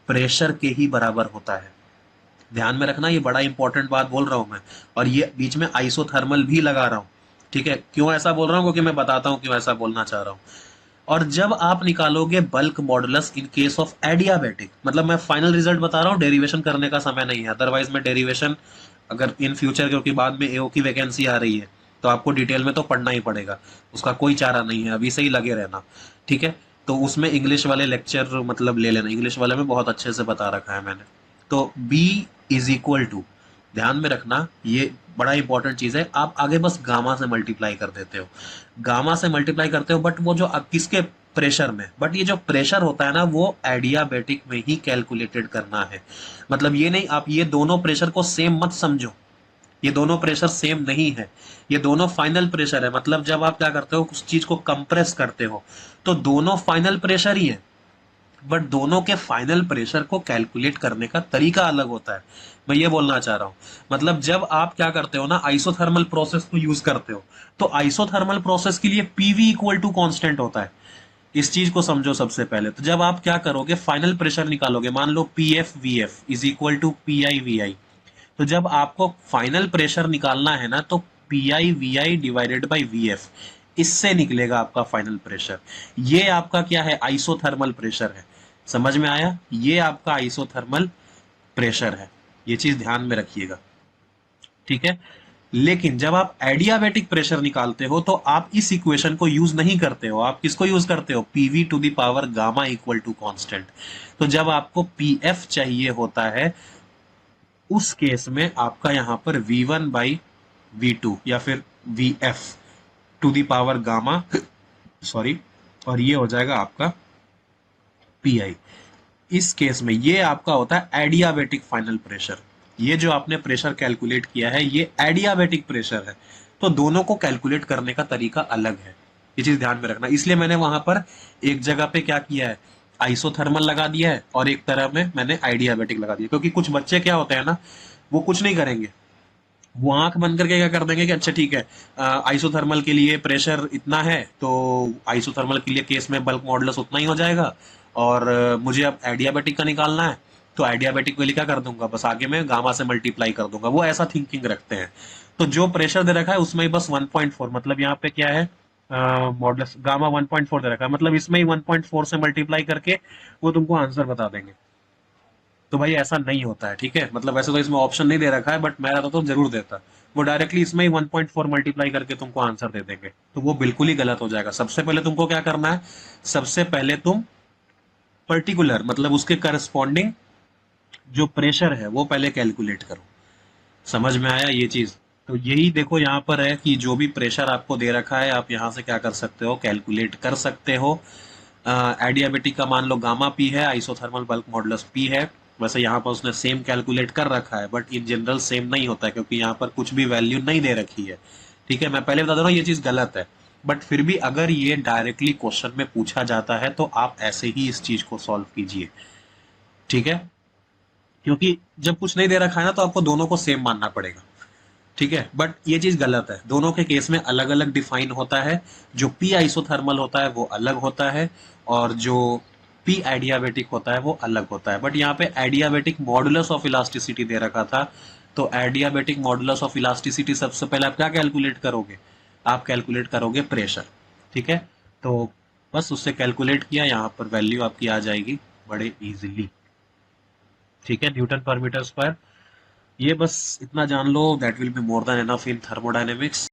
Speaker 1: प्रेशर के ही बराबर होता है। ध्यान में रखना, ये बड़ा इंपॉर्टेंट बात बोल रहा हूं मैं, और ये बीच में आइसोथर्मल भी लगा रहा हूं। ठीक है, क्यों ऐसा बोल रहा हूं, क्योंकि मैं बताता हूं क्यों ऐसा बोलना चाह रहा हूं। और जब आप निकालोगे bulk modulus in case of adiabatic, मतलब मैं फाइनल रिजल्ट बता रहा हूं, डेरिवेशन करने का समय नहीं है, अदरवाइज मैं डेरिवेशन अगर इन फ्यूचर, क्योंकि बाद में एओ की वैकेंसी आ रही है, तो आपको डिटेल में तो पढ़ना ही पड़ेगा, उसका कोई चारा नहीं है, अभी से ही लगे रहना। ठीक है, तो उसमें इंग्लिश वाले लेक्चर मतलब ले लेना, इंग्लिश वाले में बहुत अच्छे से बता रखा है मैंने। तो B इज इक्वल टू, ध्यान में रखना ये बड़ा इंपॉर्टेंट चीज है, आप आगे बस गामा से मल्टीप्लाई कर देते हो, गामा से मल्टीप्लाई करते हो, बट वो जो किसके प्रेशर में, बट ये जो प्रेशर होता है ना, वो एडियाबेटिक में ही कैलकुलेटेड करना है। मतलब ये नहीं, आप ये दोनों प्रेशर को सेम मत समझो, ये दोनों प्रेशर सेम नहीं है, ये दोनों फाइनल प्रेशर है। मतलब जब आप क्या करते हो, उस चीज को कंप्रेस करते हो, तो दोनों फाइनल प्रेशर ही है, बट दोनों के फाइनल प्रेशर को कैलकुलेट करने का तरीका अलग होता है। मैं ये बोलना चाह रहा हूं, मतलब जब आप क्या करते हो ना, आइसोथर्मल प्रोसेस को यूज करते हो, तो आइसोथर्मल प्रोसेस के लिए पीवी इक्वल टू कांस्टेंट होता है। इस चीज को समझो सबसे पहले। तो जब आप क्या करोगे, फाइनल प्रेशर निकालोगे, मान लो P F V F is equal to P I V I, तो जब आपको फाइनल प्रेशर निकालना है ना, तो P I V I divided by V F, इससे निकलेगा आपका फाइनल प्रेशर। ये आपका क्या है, आइसोथर्मल प्रेशर है। समझ में आया, ये आपका आइसोथर्मल प्रेशर है, ये चीज ध्यान में रखिएगा। ठीक है, लेकिन जब आप एडियाबेटिक प्रेशर निकालते हो, तो आप इस इक्वेशन को यूज नहीं करते हो, आप किसको यूज करते हो, PV to the power gamma equal to constant. तो जब आपको पीएफ चाहिए होता है, उस केस में आपका यहां पर V1 बाई V2 या फिर VF to the power gamma, sorry, और ये हो जाएगा आपका PI। इस केस में ये आपका होता है एडियाबेटिक फाइनल प्रेशर। ये जो आपने प्रेशर कैलकुलेट किया है, ये एडियाबेटिक प्रेशर है। तो दोनों को कैलकुलेट करने का तरीका अलग है, ये चीज ध्यान में रखना। इसलिए मैंने वहां पर एक जगह पे क्या किया है, आइसोथर्मल लगा दिया है, और एक तरह में मैंने आइडियाबेटिक लगा दिया, क्योंकि कुछ बच्चे क्या होते हैं ना, वो कुछ नहीं करेंगे, वो आंख बंद करके क्या कर देंगे कि अच्छा ठीक है, आइसोथर्मल के लिए प्रेशर इतना है, तो आइसोथर्मल के लिए केस में बल्क मॉडुलस उतना ही हो जाएगा, और मुझे अब एडियाबेटिक का निकालना है, तो एडियाबेटिक के लिए क्या कर दूंगा, बस आगे में गामा से मल्टीप्लाई कर दूंगा। वो ऐसा थिंकिंग रखते हैं। तो जो प्रेशर दे रखा है उसमें ही बस 1.4, मतलब यहाँ पे क्या है, मॉडुलस गामा 1.4 दे रखा है, मतलब इसमें ही 1.4 से मल्टीप्लाई करके वो तुमको आंसर बता देंगे। तो भाई ऐसा नहीं होता है, ठीक है। मतलब वैसे तो इसमें ऑप्शन नहीं दे रखा है, बट मैं रहता तो जरूर देता। वो डायरेक्टली इसमें ही 1.4 मल्टीप्लाई करके तुमको आंसर दे देंगे, तो वो बिल्कुल ही गलत हो जाएगा। सबसे पहले तुमको क्या करना है, सबसे पहले तुम पर्टिकुलर मतलब उसके करस्पॉन्डिंग जो प्रेशर है वो पहले कैलकुलेट करो। समझ में आया ये चीज? तो यही देखो यहाँ पर है कि जो भी प्रेशर आपको दे रखा है, आप यहाँ से क्या कर सकते हो, कैलकुलेट कर सकते हो। एडियाबेटिक का मान लो गामा पी है, आइसोथर्मल बल्क मॉडुलस पी है। वैसे यहाँ पर उसने सेम कैलकुलेट कर रखा है, बट इन जनरल सेम नहीं होता है, क्योंकि यहाँ पर कुछ भी वैल्यू नहीं दे रखी है। ठीक है, मैं पहले बता दे रहा हूँ ये चीज गलत है। बट फिर भी अगर ये डायरेक्टली क्वेश्चन में पूछा जाता है, तो आप ऐसे ही इस चीज को सॉल्व कीजिए। ठीक है, क्योंकि जब कुछ नहीं दे रखा है ना, तो आपको दोनों को सेम मानना पड़ेगा। ठीक है, बट ये चीज गलत है, दोनों के केस में अलग अलग डिफाइन होता है। जो पी आइसोथर्मल होता है वो अलग होता है, और जो पी एडियाबेटिक होता है वो अलग होता है। बट यहाँ पे एडियाबेटिक मॉडुलस ऑफ इलास्टिसिटी दे रखा था, तो एडियाबेटिक मॉडुलस ऑफ इलास्टिसिटी सबसे पहले आप क्या कैलकुलेट करोगे, आप कैलकुलेट करोगे प्रेशर। ठीक है, तो बस उससे कैलकुलेट किया, यहाँ पर वैल्यू आपकी आ जाएगी बड़े इजीली। ठीक है, न्यूटन पर मीटर स्क्वायर। ये बस इतना जान लो, that will be more than enough in thermodynamics.